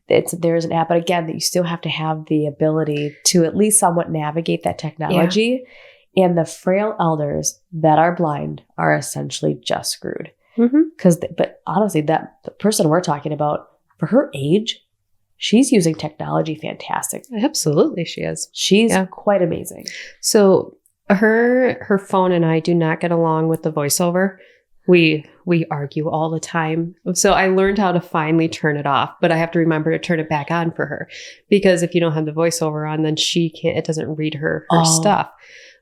there's an app, but again, that you still have to have the ability to at least somewhat navigate that technology. And the frail elders that are blind are essentially just screwed. But honestly, the person we're talking about, for her age, she's using technology fantastic. Absolutely, she is. She's quite amazing. So her phone and I do not get along with the voiceover. We argue all the time. So I learned how to finally turn it off, but I have to remember to turn it back on for her, because if you don't have the voiceover on, then it doesn't read her stuff.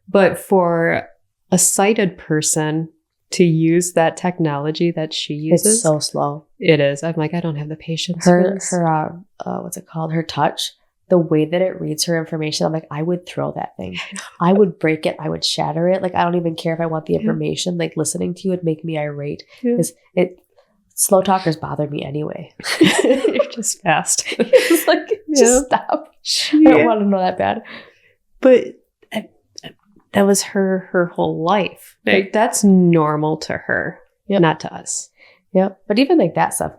But for a sighted person to use that technology that she uses, it's so slow. It is. I'm like, I don't have the patience. Her what's it called? Her touch, the way that it reads her information, I'm like, I would throw that thing. I would break it. I would shatter it. Like, I don't even care if I want the information. Like, listening to you would make me irate. Slow talkers bother me anyway. You're just fast. It's like, just stop. I don't want to know that bad. But that was her whole life. Like, that's normal to her, not to us. Yep. But even like that stuff,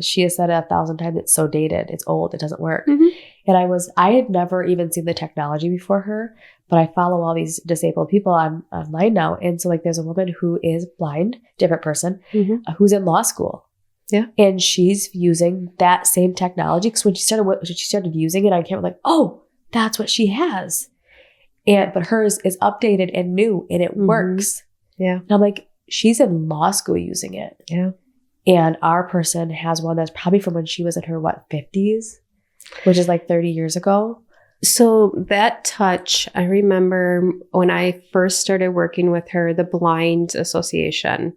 she has said it 1,000 times, it's so dated, it's old, it doesn't work. And I had never even seen the technology before her, but I follow all these disabled people online now. And so like there's a woman who is blind, different person, who's in law school. Yeah. And she's using that same technology, because when she started using it, I came like, oh, that's what she has. But hers is updated and new and it works. Yeah. And I'm like, she's in law school using it. Yeah. And our person has one that's probably from when she was in her, 50s, which is like 30 years ago. So that touch, I remember when I first started working with her, the Blind Association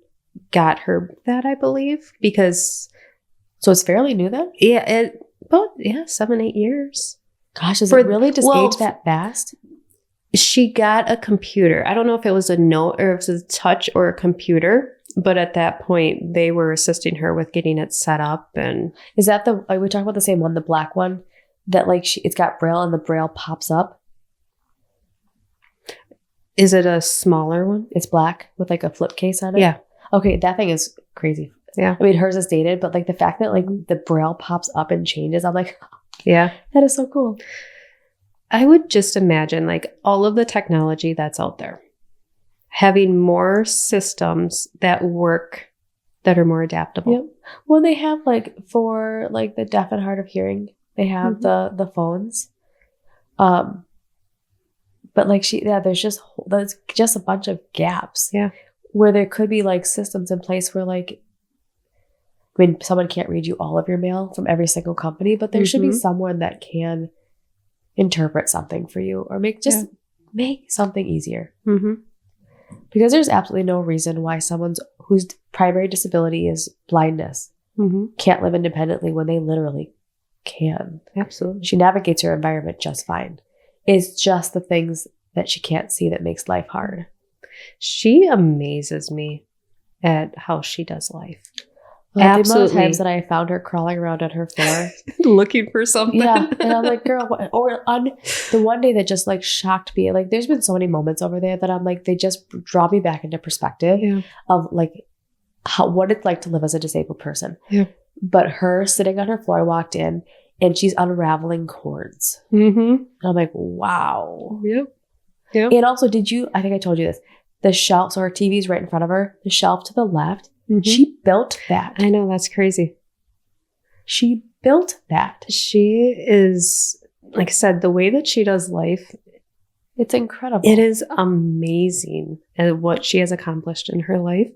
got her that, I believe, because... So it's fairly new then? Yeah, about 7-8 years. Gosh, does it really just age that fast? She got a computer. I don't know if it was a note or if it was a touch or a computer, but at that point they were assisting her with getting it set up. And is that are we talking about the same one, the black one that like it's got braille and the braille pops up? Is it a smaller one? It's black with like a flip case on it. Yeah. Okay, that thing is crazy. Yeah. I mean, hers is dated, but like the fact that like the braille pops up and changes, I'm like, yeah, that is so cool. I would just imagine like all of the technology that's out there, having more systems that work, that are more adaptable. Yep. Well, they have like for like the deaf and hard of hearing, they have the phones. But like there's just a bunch of gaps. Yeah. Where there could be like systems in place where like, I mean, someone can't read you all of your mail from every single company, but there should be someone that can interpret something for you or make something easier. Because there's absolutely no reason why someone whose primary disability is blindness can't live independently when they literally can. Absolutely. She navigates her environment just fine. It's just the things that she can't see that makes life hard. She amazes me at how she does life. Well, absolutely. The amount of times that I found her crawling around on her floor. Looking for something. Yeah. And I'm like, girl, what? Or on the one day that just like shocked me. Like there's been so many moments over there that I'm like, they just draw me back into perspective of like what it's like to live as a disabled person. Yeah. but her sitting on her floor, I walked in and she's unraveling cords. Mm-hmm. And I'm like, wow. Yep. Yep. And also, I think I told you this, the shelf, so her TV's right in front of her, the shelf to the left, she built that. I know, that's crazy. She built that. She is, like I said, the way that she does life, it's incredible. it is amazing at what she has accomplished in her life.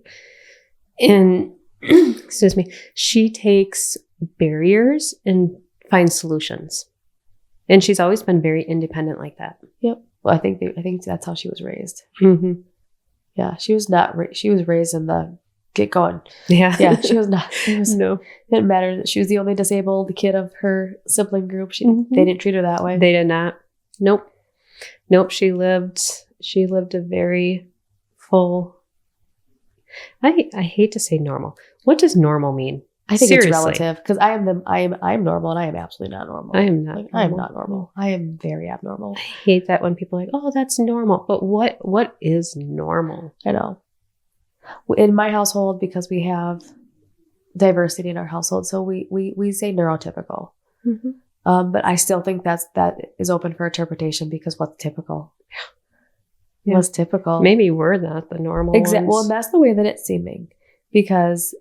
And, excuse me, she takes barriers and finds solutions. And she's always been very independent like that. Yep. Well, I think that's how she was raised. Mm-hmm. Yeah, she was not. She was raised in the get going. Yeah, Yeah, she was not. No, It didn't matter that she was the only disabled kid of her sibling group. They didn't treat her that way. They did not. Nope. She lived a very full. I hate to say normal. What does normal mean? I think Seriously. it's relative because I'm normal and I am absolutely not normal. I am not. I am not normal. I am very abnormal. I hate that when people are like, "Oh, that's normal," but what is normal? I know. In my household, because we have diversity in our household, so we say neurotypical. Mm-hmm. But I still think that is open for interpretation because what's typical? Yeah. What's typical? Maybe we're not the normal Exactly. ones. Well, and that's the way that it's seeming because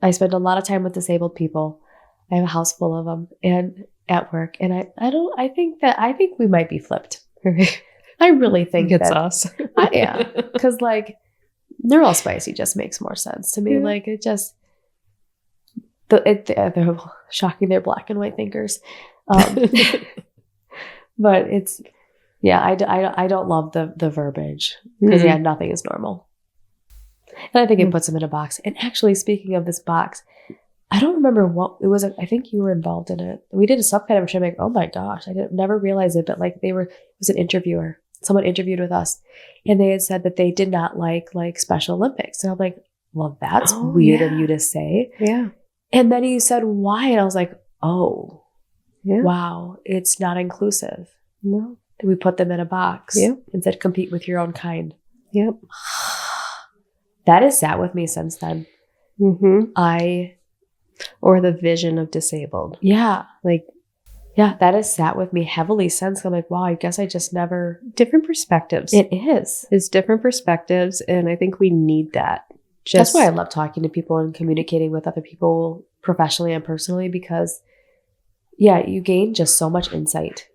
I spend a lot of time with disabled people. I have a house full of them and at work. And I think we might be flipped. I really think it's that us. Yeah. Cause like they're all spicy just makes more sense to me. Yeah. Like it just, they're shocking. They're black and white thinkers. But it's, yeah, I don't love the verbiage because Mm-hmm. nothing is normal. And I think it puts them in a box. And actually, speaking of this box, I don't remember what it was. I think you were involved in it. We did some kind of show. Like, oh my gosh, I never realized it. But like it was an interviewer. Someone interviewed with us, and they had said that they did not like Special Olympics. And I'm like, well, that's weird of you to say. Yeah. And then he said why, and I was like, oh, Yeah. wow, it's not inclusive. No. We put them in a box and said compete with your own kind. Yep. That has sat with me since then. Mm-hmm. Or the vision of disabled. Yeah. Like, yeah, that has sat with me heavily since. I'm like, wow, I guess I just never. different perspectives. It is. It's different perspectives. And I think we need that. That's why I love talking to people and communicating with other people professionally and personally because, yeah, you gain just so much insight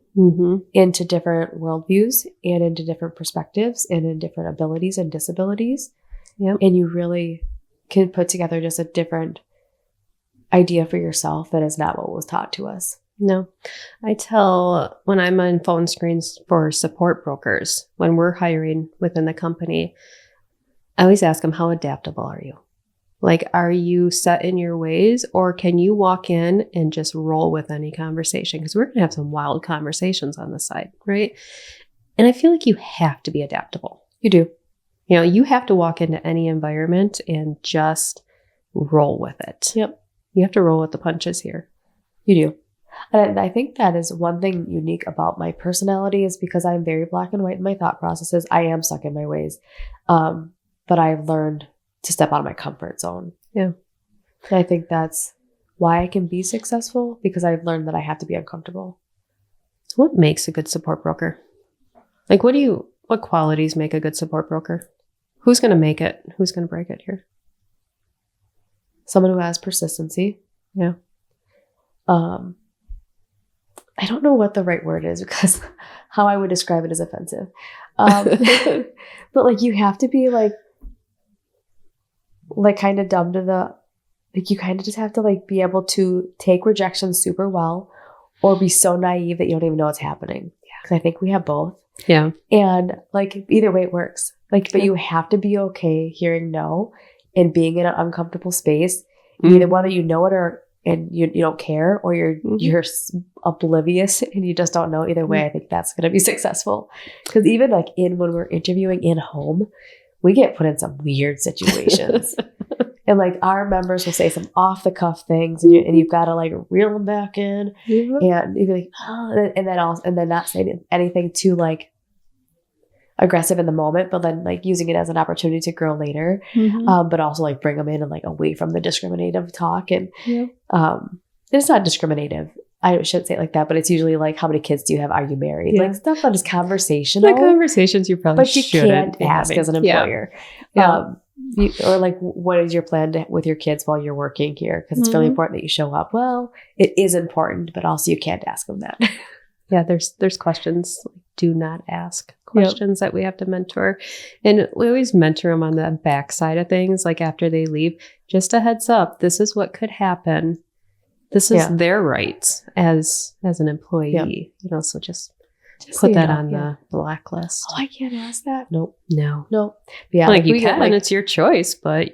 into different worldviews and into different perspectives and in different abilities and disabilities. Yep. And you really can put together just a different idea for yourself that is not what was taught to us. No. I tell when I'm on phone screens for support brokers, when we're hiring within the company, I always ask them, how adaptable are you? Like, are you set in your ways or can you walk in and just roll with any conversation? Because we're going to have some wild conversations on the side, right? And I feel like you have to be adaptable. You do. You know, you have to walk into any environment and just roll with it. Yep. You have to roll with the punches here. You do. And I think that is one thing unique about my personality is because I'm very black and white in my thought processes. I am stuck in my ways. But I've learned to step out of my comfort zone. Yeah. And I think that's why I can be successful because I've learned that I have to be uncomfortable. What makes a good support broker? Like, what qualities make a good support broker? Who's going to make it? Who's going to break it here? Someone who has persistency. Yeah. I don't know what the right word is because how I would describe it is offensive. But like you have to be like kind of dumb to the, like you kind of just have to like be able to take rejection super well or be so naive that you don't even know what's happening. Yeah. Because I think we have both. Yeah. And like either way it works. Like, but you have to be okay hearing no and being in an uncomfortable space, either whether you know it or and you don't care or you're oblivious and you just don't know. Either way, I think that's going to be successful. Because even like when we're interviewing in home, we get put in some weird situations. And like our members will say some off the cuff things and you've got to like reel them back in and you'd be like, oh, and then not say anything too like aggressive in the moment, but then like using it as an opportunity to grow later. But also like bring them in and like away from the discriminative talk. And it's not discriminative. I shouldn't say it like that, but it's usually like, how many kids do you have? Are you married? Like stuff that is conversational. The conversations you probably but you can't ask as an employer. Or like, what is your plan with your kids while you're working here? Because it's really important that you show up. Well, it is important, but also you can't ask them that. Yeah, there's questions. Do not ask questions that we have to mentor. And we always mentor them on the backside of things, like after they leave. Just a heads up, this is what could happen. This is their rights as an employee. You know, so just put that on the blacklist. Oh, I can't ask that. Nope. No. Yeah, like you can, and it's your choice, but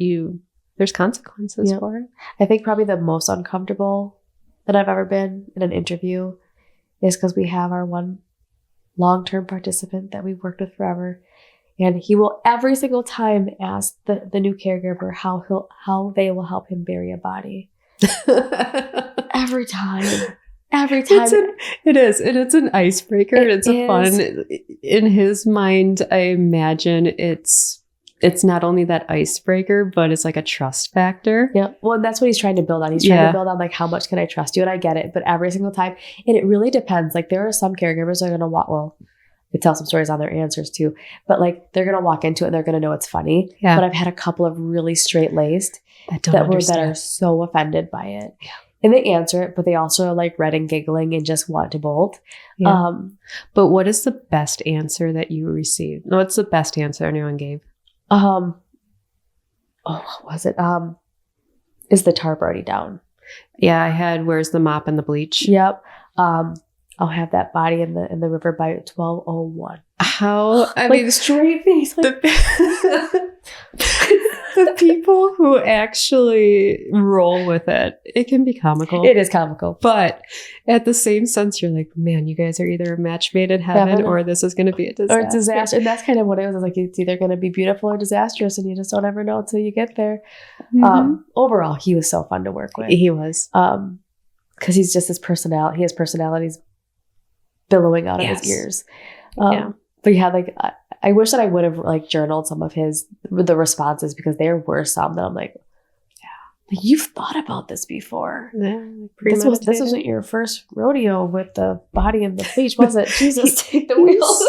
there's consequences for it. I think probably the most uncomfortable that I've ever been in an interview is because we have our one long-term participant that we've worked with forever. And he will every single time ask the new caregiver how they will help him bury a body. Every time. It is. And it's an icebreaker. It's a fun. In his mind, I imagine it's not only that icebreaker, but it's like a trust factor. Yeah. Well, and that's what he's trying to build on. He's trying to build on like, how much can I trust you? And I get it. But every single time, and it really depends. Like there are some caregivers that are going to they tell some stories on their answers too, but like they're going to walk into it and they're going to know it's funny. Yeah. But I've had a couple of really straight laced that are so offended by it. Yeah. And they answer it, but they also are like red and giggling and just want to bolt. Yeah. But what is the best answer that you received? What's the best answer anyone gave? What was it? Is the tarp already down? Yeah, I had where's the mop and the bleach? Yep. I'll have that body in the river by 12:01. I mean, straight face. Like, the people who actually roll with it can be comical. It is comical. But at the same sense, you're like, man, you guys are either a match made in heaven or this is going to be a disaster. Or disaster. And that's kind of what it was. Like, it's either going to be beautiful or disastrous, and you just don't ever know until you get there. Overall, he was so fun to work with. He was. Because he's just his personality. He has personalities billowing out of his ears. But yeah, like I wish that I would have like journaled some of the responses, because there were some that I'm like, like, you've thought about this before. Yeah, this wasn't your first rodeo with the body and the bleach, was it? Jesus, take the wheels.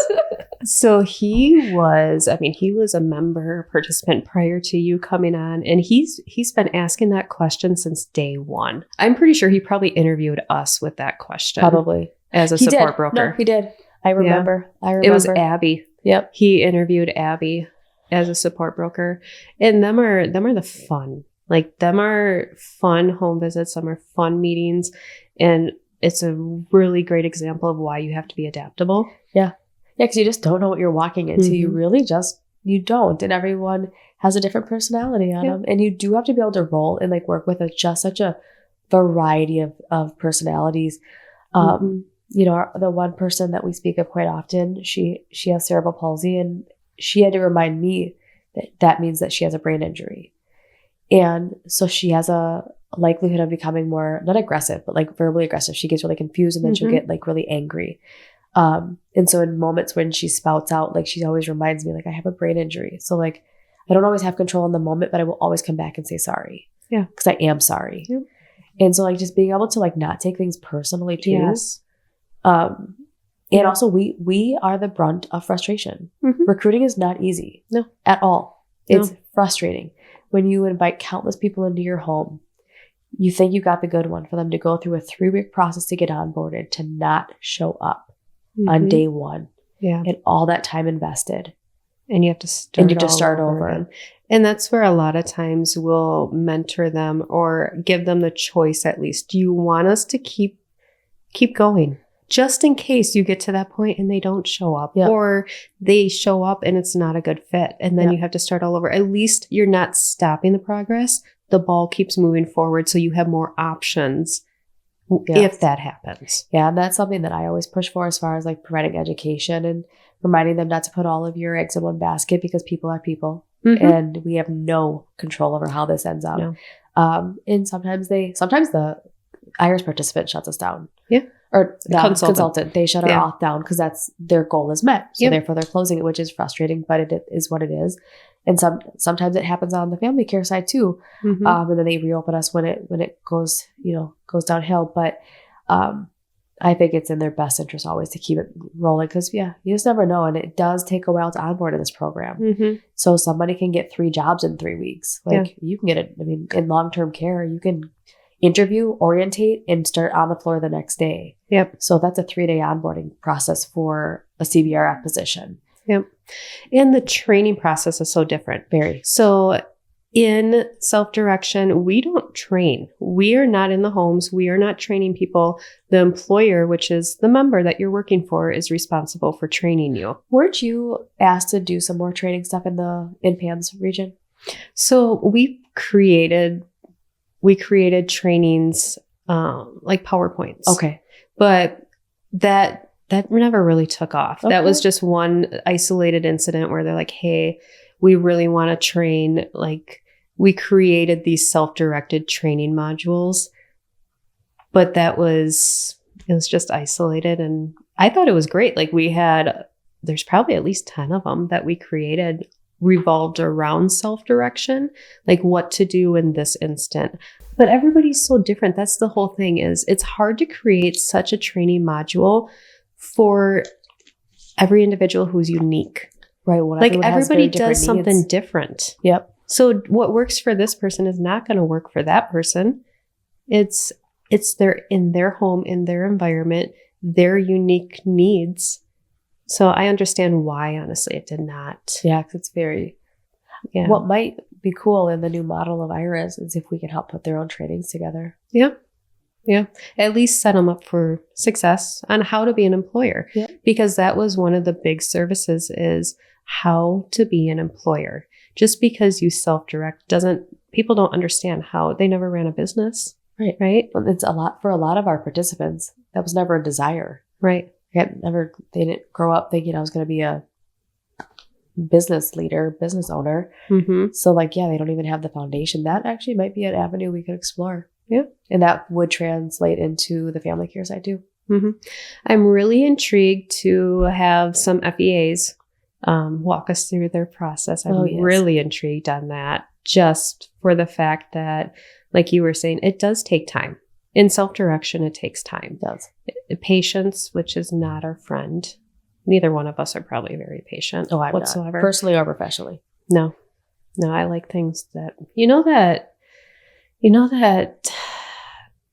So he was a member participant prior to you coming on, and he's been asking that question since day one. I'm pretty sure he probably interviewed us with that question. Probably. As a support broker. No, he did. I remember. It was Abby. Yep. He interviewed Abby as a support broker. And them are the fun. Like, them are fun home visits. Them are fun meetings. And it's a really great example of why you have to be adaptable. Yeah. Yeah, because you just don't know what you're walking into. You really you don't. And everyone has a different personality on them. And you do have to be able to roll and like work with just such a variety of personalities. You know, the one person that we speak of quite often, she has cerebral palsy, and she had to remind me that means that she has a brain injury. And so she has a likelihood of becoming more, not aggressive, but like verbally aggressive. She gets really confused, and then she'll get like really angry. And so in moments when she spouts out, like, she always reminds me, like, I have a brain injury. So like, I don't always have control in the moment, but I will always come back and say sorry. Yeah. Because I am sorry. Yeah. And so like, just being able to like not take things personally too. Yes. And also we are the brunt of frustration. Recruiting is not easy. No. At all. It's frustrating. When you invite countless people into your home, you think you got the good one, for them to go through a 3-week process to get onboarded, to not show up on day one. Yeah. And all that time invested. And you have to start over. Again. And that's where a lot of times we'll mentor them or give them the choice, at least. Do you want us to keep going? Just in case you get to that point and they don't show up, or they show up and it's not a good fit, and then you have to start all over. At least you're not stopping the progress. The ball keeps moving forward, so you have more options if that happens. Yeah, and that's something that I always push for, as far as like providing education and reminding them not to put all of your eggs in one basket, because people are people, and we have no control over how this ends up. No. And sometimes the IRS participant shuts us down. Yeah. or the Consultant. consultant. They shut our Yeah. auth down because that's their goal is met. So Yep. therefore they're closing it, which is frustrating, but it is what it is. And sometimes it happens on the family care side too. Mhm. And then they reopen us when it goes downhill. But I think it's in their best interest always to keep it rolling because you just never know, and it does take a while to onboard in this program. Mhm. So somebody can get 3 jobs in 3 weeks. Like you can get it. I mean, in long-term care, you can interview, orientate, and start on the floor the next day. Yep. So that's a 3-day onboarding process for a CBRF position. Yep. And the training process is so different. Very. So in self-direction, we don't train. We are not in the homes. We are not training people. The employer, which is the member that you're working for, is responsible for training you. Weren't you asked to do some more training stuff in Pam's region? So we created trainings like PowerPoints. Okay. But that never really took off. Okay. That was just one isolated incident where they're like, hey, we really want to train. Like, we created these self-directed training modules, but it was just isolated. And I thought it was great. Like, there's probably at least 10 of them that we created revolved around self-direction, like what to do in this instant. But everybody's so different. That's the whole thing. Is it's hard to create such a training module for every individual who's unique. Right. Well, Like, everybody does something different. Yep. So what works for this person is not going to work for that person. It's in their home, in their environment, their unique needs. So I understand why, honestly, it did not. Yeah, because it's very. Yeah. What might be cool in the new model of IRAs is if we can help put their own trainings together. Yeah. Yeah. At least set them up for success on how to be an employer. Yeah. Because that was one of the big services, is how to be an employer. Just because you self-direct people don't understand how. They never ran a business. Right. Right. It's a lot for a lot of our participants. That was never a desire. Right. They didn't grow up thinking I was going to be a business leader, business owner. Mm-hmm. So they don't even have the foundation. That actually might be an avenue we could explore. Yeah. And that would translate into the family care side too. Mm-hmm. I'm really intrigued to have some FEAs walk us through their process. I'm really intrigued on that, just for the fact that, like you were saying, it does take time. In self-direction, it takes time. It does. Patience, which is not our friend. Neither one of us are probably very patient I'm whatsoever. not. Personally or professionally. No, I like things that, that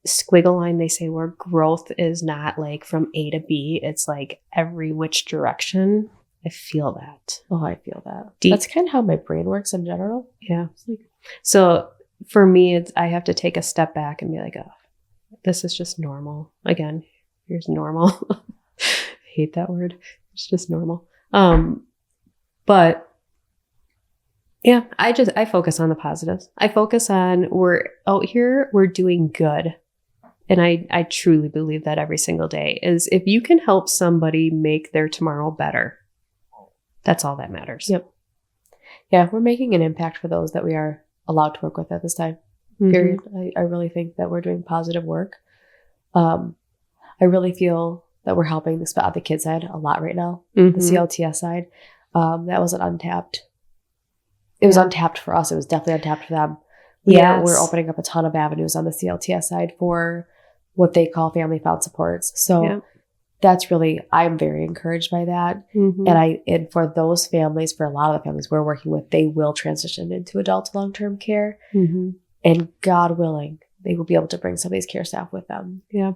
squiggle line they say where growth is not like from A to B. It's like every which direction. I feel that. Oh, I feel that. Deep. That's kind of how my brain works in general. Yeah. So for me, I have to take a step back and be like, oh, this is just normal. Again, here's normal. I hate that word. It's just normal. But yeah, I focus on the positives. I focus on, we're out here, we're doing good. And I truly believe that every single day is, if you can help somebody make their tomorrow better, that's all that matters. Yep. Yeah, we're making an impact for those that we are allowed to work with at this time. Mm-hmm. Period. I really think that we're doing positive work. I really feel that we're helping the kids side a lot right now. Mm-hmm. The CLTS side. That was an untapped. It was untapped for us. It was definitely untapped for them. We're opening up a ton of avenues on the CLTS side for what they call family found supports. So that's really, I'm very encouraged by that. Mm-hmm. And for those families, for a lot of the families we're working with, they will transition into adult long-term care. Mm-hmm. And God willing, they will be able to bring some of these care staff with them. Yeah.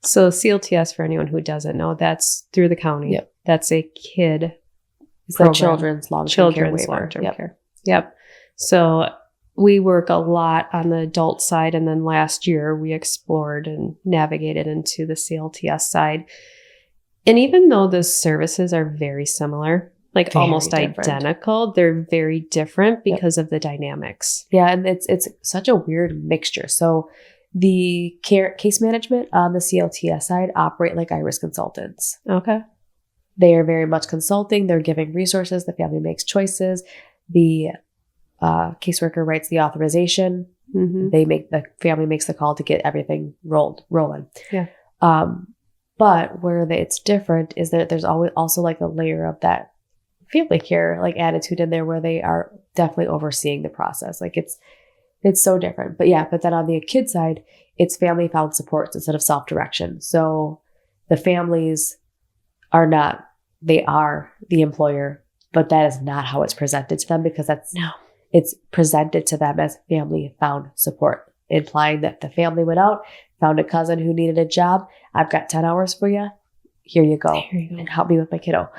So CLTS, for anyone who doesn't know, that's through the county. Yep. That's a kid. It's the children's long-term care waiver. Long-term care. Yep. So we work a lot on the adult side. And then last year we explored and navigated into the CLTS side. And even though the services are very similar, like very almost different. Identical, they're very different because of the dynamics. Yeah. And it's such a weird mixture. So the case management on the CLTS side operate like IRIS consultants. Okay. They are very much consulting. They're giving resources. The family makes choices. The caseworker writes the authorization. Mm-hmm. The family makes the call to get everything rolling. Yeah. But where it's different is that there's always also like a layer of that family care like attitude in there where they are definitely overseeing the process. Like it's so different. But yeah, but then on the kid side, it's family found supports instead of self-direction. So the families are not, they are the employer, but that is not how it's presented to them, because it's presented to them as family found support, implying that the family went out, found a cousin who needed a job. I've got 10 hours for you. Here you go. And help me with my kiddo.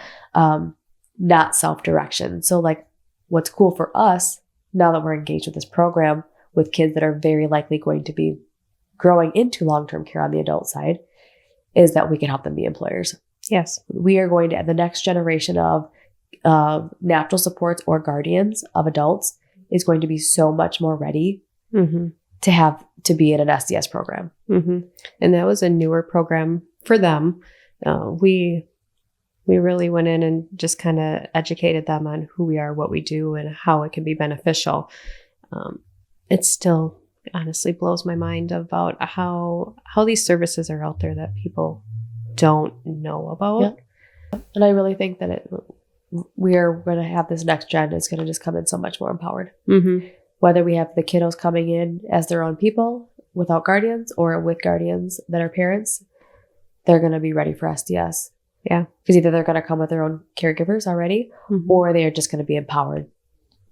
Not self-direction. So like what's cool for us now that we're engaged with this program with kids that are very likely going to be growing into long-term care on the adult side is that we can help them be employers. Yes. We are going to have the next generation of natural supports or guardians of adults is going to be so much more ready to be in an SDS program. And that was a newer program for them. We really went in and just kind of educated them on who we are, what we do, and how it can be beneficial. It still honestly blows my mind about how these services are out there that people don't know about. Yeah. And I really think that we are going to have this next gen is going to just come in so much more empowered. Whether we have the kiddos coming in as their own people without guardians or with guardians that are parents, they're going to be ready for SDS. Yeah. Because either they're going to come with their own caregivers already, or they are just going to be empowered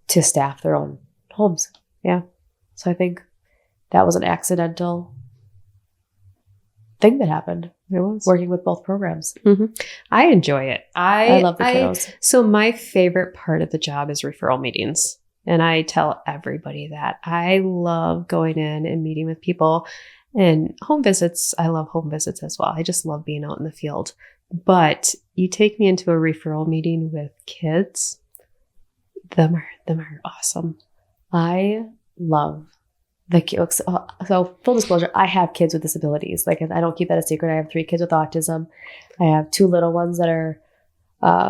to staff their own homes. Yeah. So I think that was an accidental thing that happened. It was. Working with both programs. I enjoy it. I love the kiddos. So my favorite part of the job is referral meetings. And I tell everybody that. I love going in and meeting with people, and home visits. I love home visits as well. I just love being out in the field. But you take me into a referral meeting with kids, them are awesome. I love the kids. So full disclosure, I have kids with disabilities. Like I don't keep that a secret. I have 3 kids with autism. I have 2 little ones that are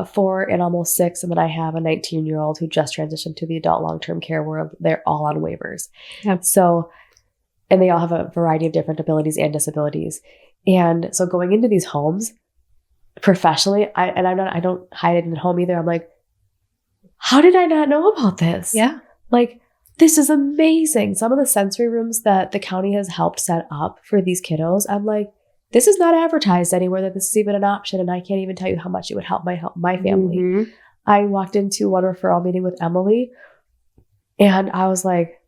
4 and almost 6. And then I have a 19-year-old who just transitioned to the adult long-term care world. They're all on waivers. Yeah. So, and they all have a variety of different abilities and disabilities. And so going into these homes professionally, I don't hide it in the home either. I'm like, how did I not know about this? Yeah. Like, this is amazing. Some of the sensory rooms that the county has helped set up for these kiddos, I'm like, this is not advertised anywhere that this is even an option. And I can't even tell you how much it would help my family. I walked into one referral meeting with Emily, and I was like,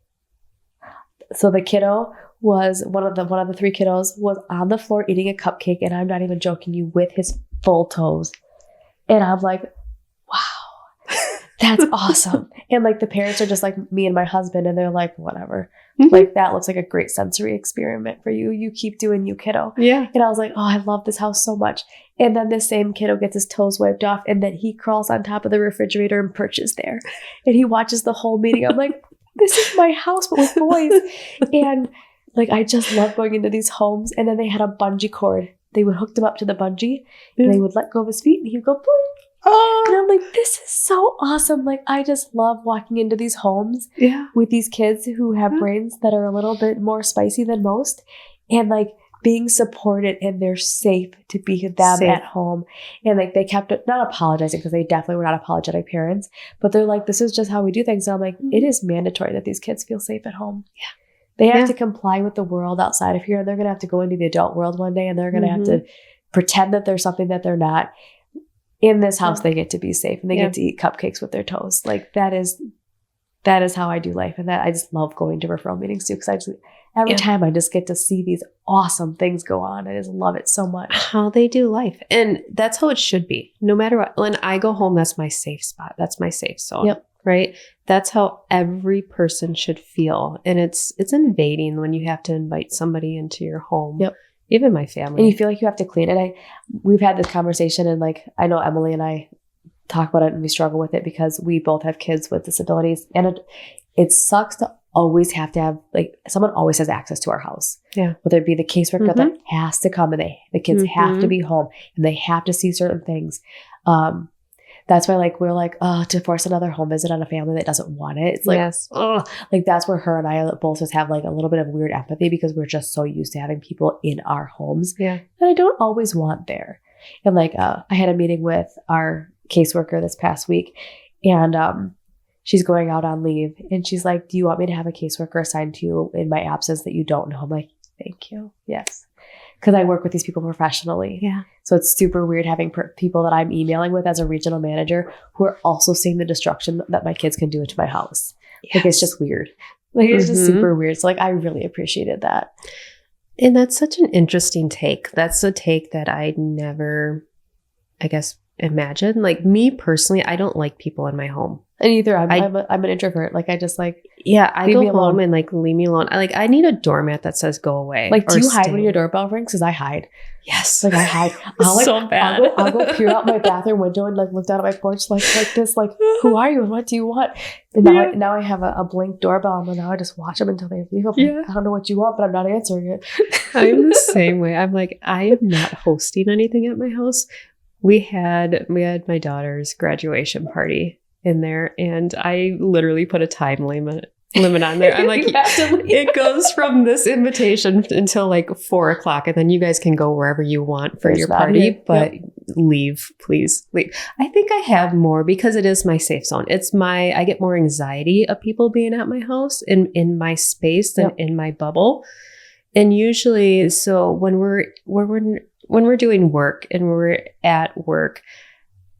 so the kiddo was one of the 3 kiddos was on the floor eating a cupcake, and I'm not even joking you, with his full toes. And I'm like, wow, that's awesome. And like the parents are just like me and my husband, and they're like, whatever. Like that looks like a great sensory experiment for you. You keep doing you, kiddo. Yeah. And I was like, oh, I love this house so much. And then this same kiddo gets his toes wiped off, and then he crawls on top of the refrigerator and perches there. And he watches the whole meeting. I'm like, this is my house, but with boys. And like, I just love going into these homes. And then they had a bungee cord. They would hook him up to the bungee, and they would let go of his feet, and he would go, boing. Oh. And I'm like, this is so awesome. Like, I just love walking into these homes with these kids who have brains that are a little bit more spicy than most, and like being supported, and they're safe to be them at home. And like, they kept not apologizing, because they definitely were not apologetic parents, but they're like, this is just how we do things. So I'm like, it is mandatory that these kids feel safe at home. Yeah. They have to comply with the world outside of here. They're going to have to go into the adult world one day, and they're going to have to pretend that they're something that they're not. In this house, they get to be safe, and they get to eat cupcakes with their toes. Like that is how I do life. And that I just love going to referral meetings too, because every time I just get to see these awesome things go on. I just love it so much. How they do life. And that's how it should be. No matter what. When I go home, that's my safe spot. That's my safe zone. Yep. Right? That's how every person should feel. And it's invading when you have to invite somebody into your home. Yep. Even my family. And you feel like you have to clean it. We've had this conversation, and like, I know Emily and I talk about it, and we struggle with it because we both have kids with disabilities. And it sucks to always have to have, like, someone always has access to our house. Yeah. Whether it be the caseworker that has to come, and the kids have to be home, and they have to see certain things. that's why like we're like, oh, to force another home visit on a family that doesn't want it. It's like, Yes. oh, like that's where her and I both just have like a little bit of weird empathy because we're just so used to having people in our homes Yeah. that I don't always want there. And like, I had a meeting with our caseworker this past week, and she's going out on leave, and she's like, do you want me to have a caseworker assigned to you in my absence that you don't know? I'm like, thank you. Yes. Because I work with these people professionally. Yeah. So it's super weird having people that I'm emailing with as a regional manager who are also seeing the destruction that my kids can do to my house. Yes. Like, it's just weird. Like, it's just super weird. So like, I really appreciated that. And that's such an interesting take. That's a take that I never, I guess, imagined. Like me personally, I don't like people in my home. And either I'm an introvert. Like, I just like, yeah, I leave go me home alone. and like leave me alone. I need a doormat that says go away. like, do or you hide when stay. your doorbell rings? Because I hide. Yes. Like, I hide. I'll, like, so bad. I'll go peer out my bathroom window and like look down at my porch like this, like, who are you and what do you want? And now I have a blink doorbell, and now I just watch them until they leave. I'm like, Yeah. I don't know what you want, but I'm not answering it. I'm the same way. I'm like, I am not hosting anything at my house. We had my daughter's graduation party in there, and I literally put a time limit on there. I'm like, it goes from this invitation until like 4:00, and then you guys can go wherever you want for your party, but leave, please leave. I think I have more because it is my safe zone. I get more anxiety of people being at my house in my space than in my bubble. And usually, so when we're doing work and we're at work,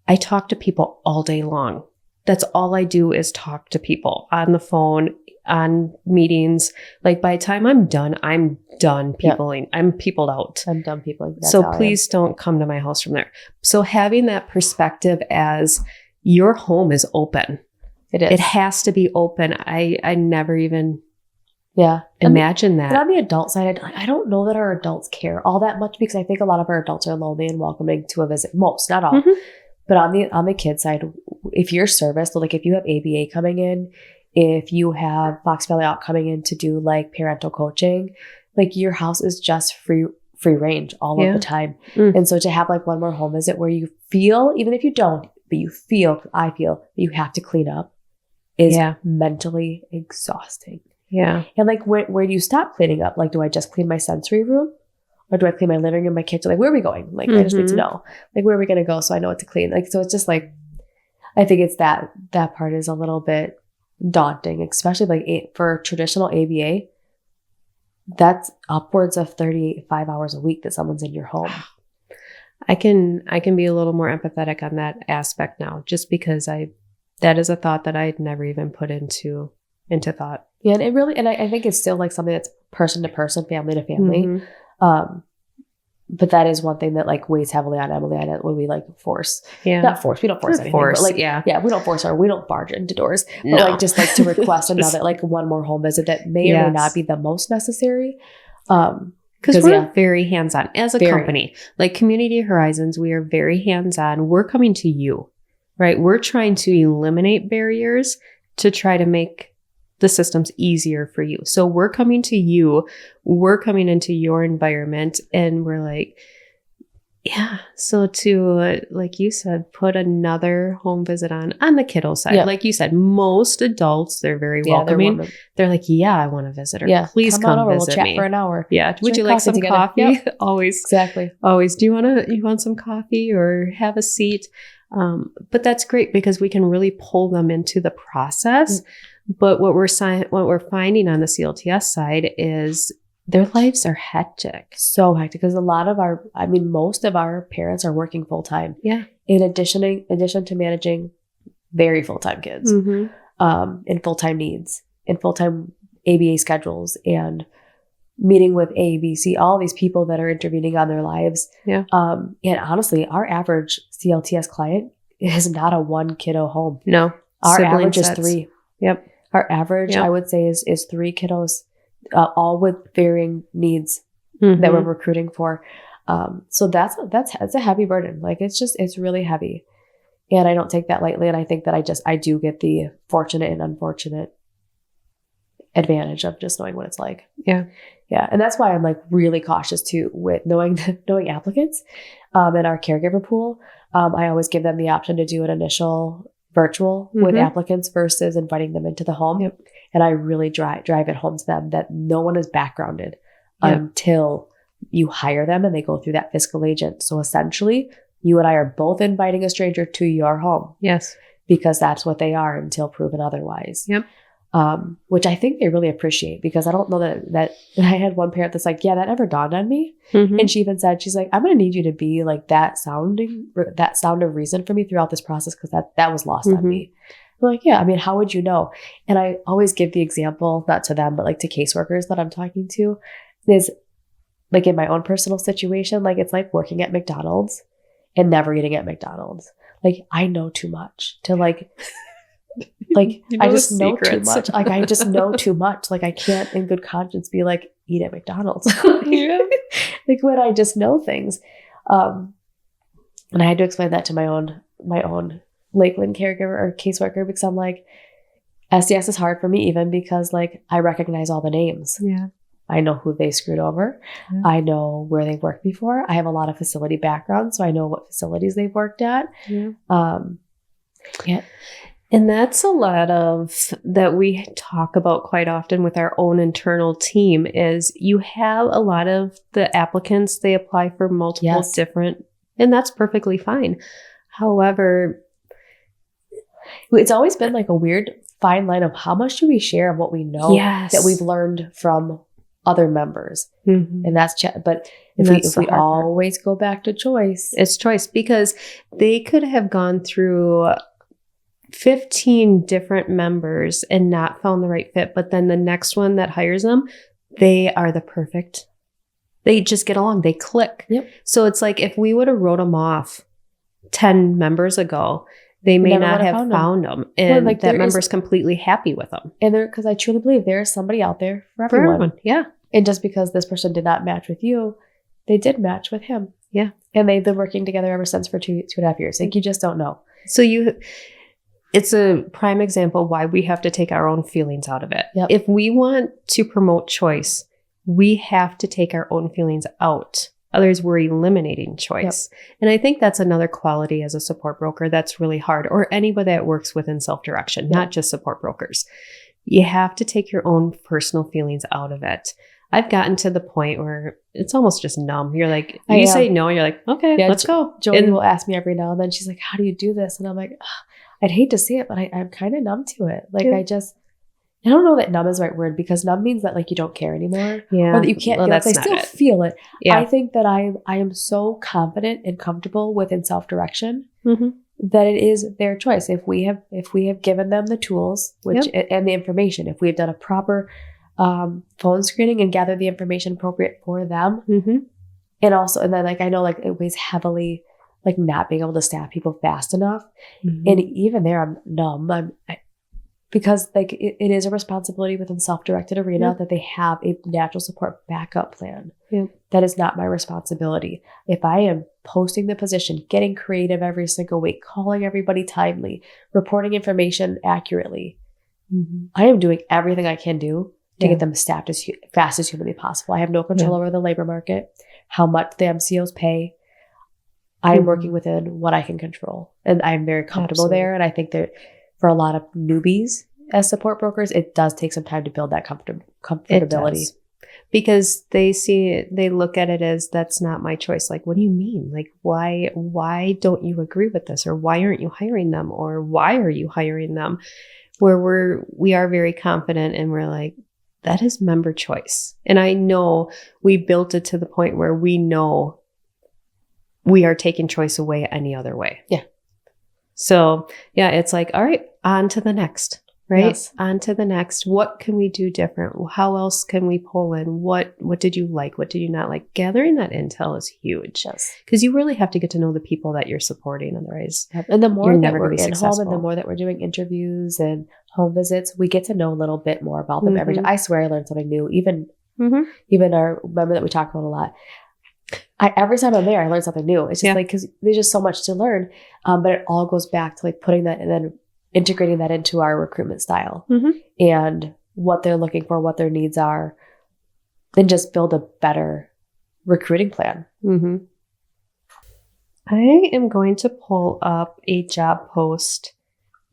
I talk to people all day long. That's all I do is talk to people on the phone, on meetings. Like by the time I'm done peopling. I'm peopled out. I'm done peopling. So please don't come to my house from there. So having that perspective as your home is open. It is. It has to be open. I never even imagine that. And on the adult side, I don't know that our adults care all that much because I think a lot of our adults are lonely and welcoming to a visit. Most, not all. Mm-hmm. But on the kid side, if you're serviced, like if you have ABA coming in, if you have Fox Valley Out coming in to do like parental coaching, like your house is just free range all of the time. And so to have like one more home visit where you feel, even if you don't, but I feel that you have to clean up is mentally exhausting. Yeah. And like, where do you stop cleaning up? Like, do I just clean my sensory room? Or do I clean my living room, my kitchen? Like, where are we going? Like, I just need to know. Like, where are we going to go so I know what to clean? Like, so it's just like, I think it's that part is a little bit daunting, especially like for traditional ABA. That's upwards of 35 hours a week that someone's in your home. I can be a little more empathetic on that aspect now, just because that is a thought that I had never even put into thought. Yeah, and I think it's still like something that's person to person, family to family. But that is one thing that like weighs heavily on Emily and I when we like force. Yeah. Not force. We don't force anything. But like, we don't force we don't barge into doors. But like just like to request another, like one more home visit that may or may not be the most necessary. Because we're very hands-on as a company. Like Community Horizons, we are very hands-on. We're coming to you, right? We're trying to eliminate barriers to try to make the system's easier for you. So we're coming to you, we're coming into your environment, and we're like, so to, like you said, put another home visit on the kiddo side. Yeah. Like you said, most adults, they're very welcoming. They're like, I want to visit her. Yeah, please come over, visit we'll me. Chat for an hour. Yeah. Would you like some coffee? Yep. Always. Exactly. Always. Do you want some coffee or have a seat? But that's great because we can really pull them into the process. But what we're finding on the CLTS side is their lives are hectic. So hectic because most of our parents are working full time. Yeah. In addition to managing very full time kids, and full time needs, and full time ABA schedules, and meeting with ABC, all these people that are intervening on their lives. Yeah. And honestly, our average CLTS client is not a one kiddo home. No. Our average is 3. Yep. Our average, I would say, is 3 kiddos, all with varying needs that we're recruiting for. So that's a heavy burden. Like it's really heavy, and I don't take that lightly. And I think that I do get the fortunate and unfortunate advantage of just knowing what it's like. Yeah, yeah, and that's why I'm like really cautious too with knowing applicants, in our caregiver pool. I always give them the option to do an initial virtual with applicants versus inviting them into the home. Yep. And I really drive it home to them that no one is backgrounded until you hire them and they go through that fiscal agent. So essentially, you and I are both inviting a stranger to your home. Yes. Because that's what they are until proven otherwise. Yep. Which I think they really appreciate, because I don't know that I had one parent that's like, yeah, that never dawned on me. And she even said, she's like, I'm going to need you to be like that sound of reason for me throughout this process, because that was lost on me. I'm like, yeah, I mean, how would you know? And I always give the example, not to them, but like to caseworkers that I'm talking to, is like in my own personal situation, like it's like working at McDonald's and never eating at McDonald's. Like I know too much to like I just know too much. Like I just know too much. Like I can't in good conscience be like, eat at McDonald's. Like when I just know things. And I had to explain that to my own Lakeland caregiver or caseworker, because I'm like, SDS is hard for me even because like I recognize all the names. Yeah. I know who they screwed over. Yeah. I know where they've worked before. I have a lot of facility background, so I know what facilities they've worked at. Yeah. And that's a lot of that we talk about quite often with our own internal team is you have a lot of the applicants, they apply for multiple different, and that's perfectly fine. However, it's always been like a weird fine line of how much do we share of what we know that we've learned from other members. And that's, but if we always go back to choice. It's choice, because they could have gone through 15 different members and not found the right fit. But then the next one that hires them, they are the perfect. They just get along. They click. Yep. So it's like if we would have wrote them off 10 members ago, they may not have found them. And like that member's completely happy with them. And because I truly believe there is somebody out there for everyone. Yeah. And just because this person did not match with you, they did match with him. Yeah. And they've been working together ever since for 2.5 years. Like you just don't know. So it's a prime example why we have to take our own feelings out of it. Yep. If we want to promote choice, we have to take our own feelings out. Otherwise, we're eliminating choice. Yep. And I think that's another quality as a support broker that's really hard, or anybody that works within self-direction, not just support brokers. You have to take your own personal feelings out of it. I've gotten to the point where it's almost just numb. You're like, you say no, you're like, okay, let's go. Joey will ask me every now and then, she's like, how do you do this? And I'm like, I'd hate to say it, but I'm kind of numb to it. Like I don't know that numb is the right word, because numb means that like you don't care anymore. Yeah. Or that you can't feel it. I still feel it. Yeah. I think that I am so confident and comfortable within self-direction that it is their choice. If we have given them the tools, and the information, if we have done a proper phone screening and gathered the information appropriate for them. And then like I know like it weighs heavily like not being able to staff people fast enough. And even there I'm numb. Because like it is a responsibility within the self-directed arena that they have a natural support backup plan. That is not my responsibility. If I am posting the position, getting creative every single week, calling everybody timely, reporting information accurately, I am doing everything I can do to get them staffed as fast as humanly possible. I have no control over the labor market, how much the MCOs pay. I'm working within what I can control, and I'm very comfortable there. And I think that for a lot of newbies as support brokers, it does take some time to build that comfortability. Because they look at it as, that's not my choice. Like, what do you mean? Like, why don't you agree with this? Or why aren't you hiring them? Or why are you hiring them? Where we are very confident and we're like, that is member choice. And I know we built it to the point where we know we are taking choice away any other way. Yeah. So it's like, all right, on to the next, right? Yes. On to the next. What can we do different? How else can we pull in? What did you like? What did you not like? Gathering that intel is huge. Yes. Because you really have to get to know the people that you're supporting. Otherwise, and the more that we're in home and the more that we're doing interviews and home visits, we get to know a little bit more about them every time. I swear I learned something new. Even our member that we talk about a lot. Every time I'm there, I learn something new. It's just like, because there's just so much to learn. But it all goes back to like putting that and then integrating that into our recruitment style and what they're looking for, what their needs are, then just build a better recruiting plan. I am going to pull up a job post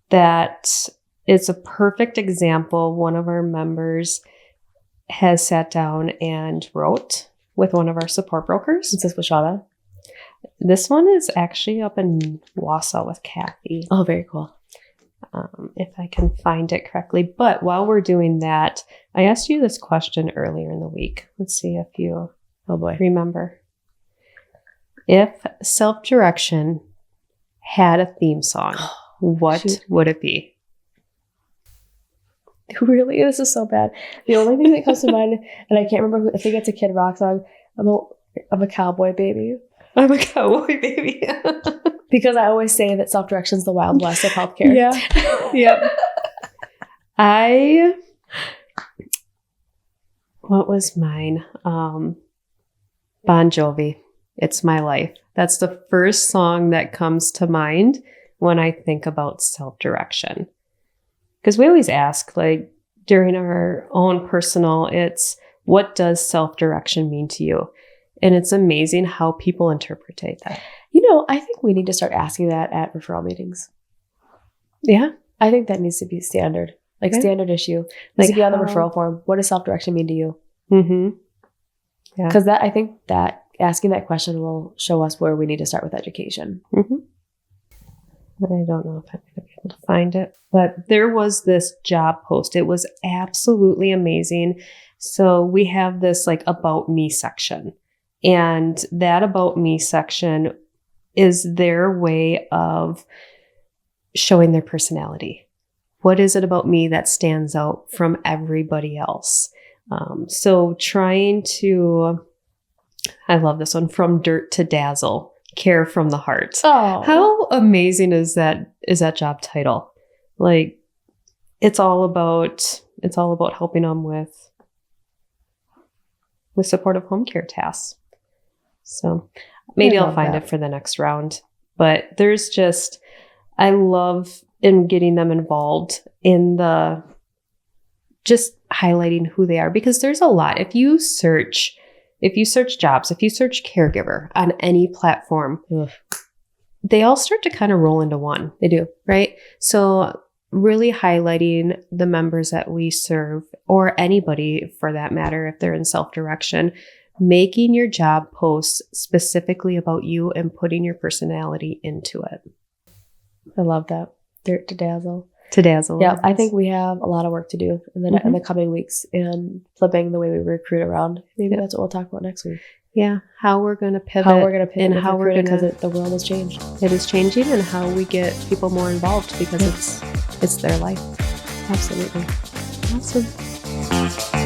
that is a perfect example. One of our members has sat down and wrote with one of our support brokers. Is this with Shauna? This one is actually up in Wausau with Kathy. Oh, very cool. If I can find it correctly. But while we're doing that, I asked you this question earlier in the week. Let's see if you remember. If self-direction had a theme song, what would it be? Really? This is so bad. The only thing that comes to mind, and I can't remember who, I think it's a Kid Rock song, I'm a cowboy baby. I'm a cowboy baby. Because I always say that self-direction is the Wild West of healthcare. Yeah. Yep. What was mine? Bon Jovi. It's My Life. That's the first song that comes to mind when I think about self-direction. Because we always ask, like, during our own personal, it's, what does self-direction mean to you? And it's amazing how people interpret that. You know, I think we need to start asking that at referral meetings. Yeah. I think that needs to be standard. Like, standard issue. Needs to be on the referral form. What does self-direction mean to you? Mm-hmm. Yeah. Because I think that asking that question will show us where we need to start with education. Mm-hmm. I don't know if I'm going to be able to find it, but there was this job post. It was absolutely amazing. So we have this like about me section, and that about me section is their way of showing their personality. What is it about me that stands out from everybody else? So trying to, I love this one, from dirt to dazzle. Care from the heart. Oh, how amazing is that job title? Like, it's all about helping them with supportive home care tasks. So maybe I'll find it for the next round. But there's just, I love in getting them involved in the just highlighting who they are, because there's a lot. If you search jobs, if you search caregiver on any platform, they all start to kind of roll into one. They do, right? So really highlighting the members that we serve, or anybody for that matter, if they're in self-direction, making your job posts specifically about you and putting your personality into it. I love that. Dirt to dazzle. To dazzle. Yeah, I think we have a lot of work to do in the coming weeks in flipping the way we recruit around. Maybe that's what we'll talk about next week. Yeah, how we're going to pivot. And how we're going to, because the world has changed. It is changing, and how we get people more involved, because it's their life. Absolutely. Awesome.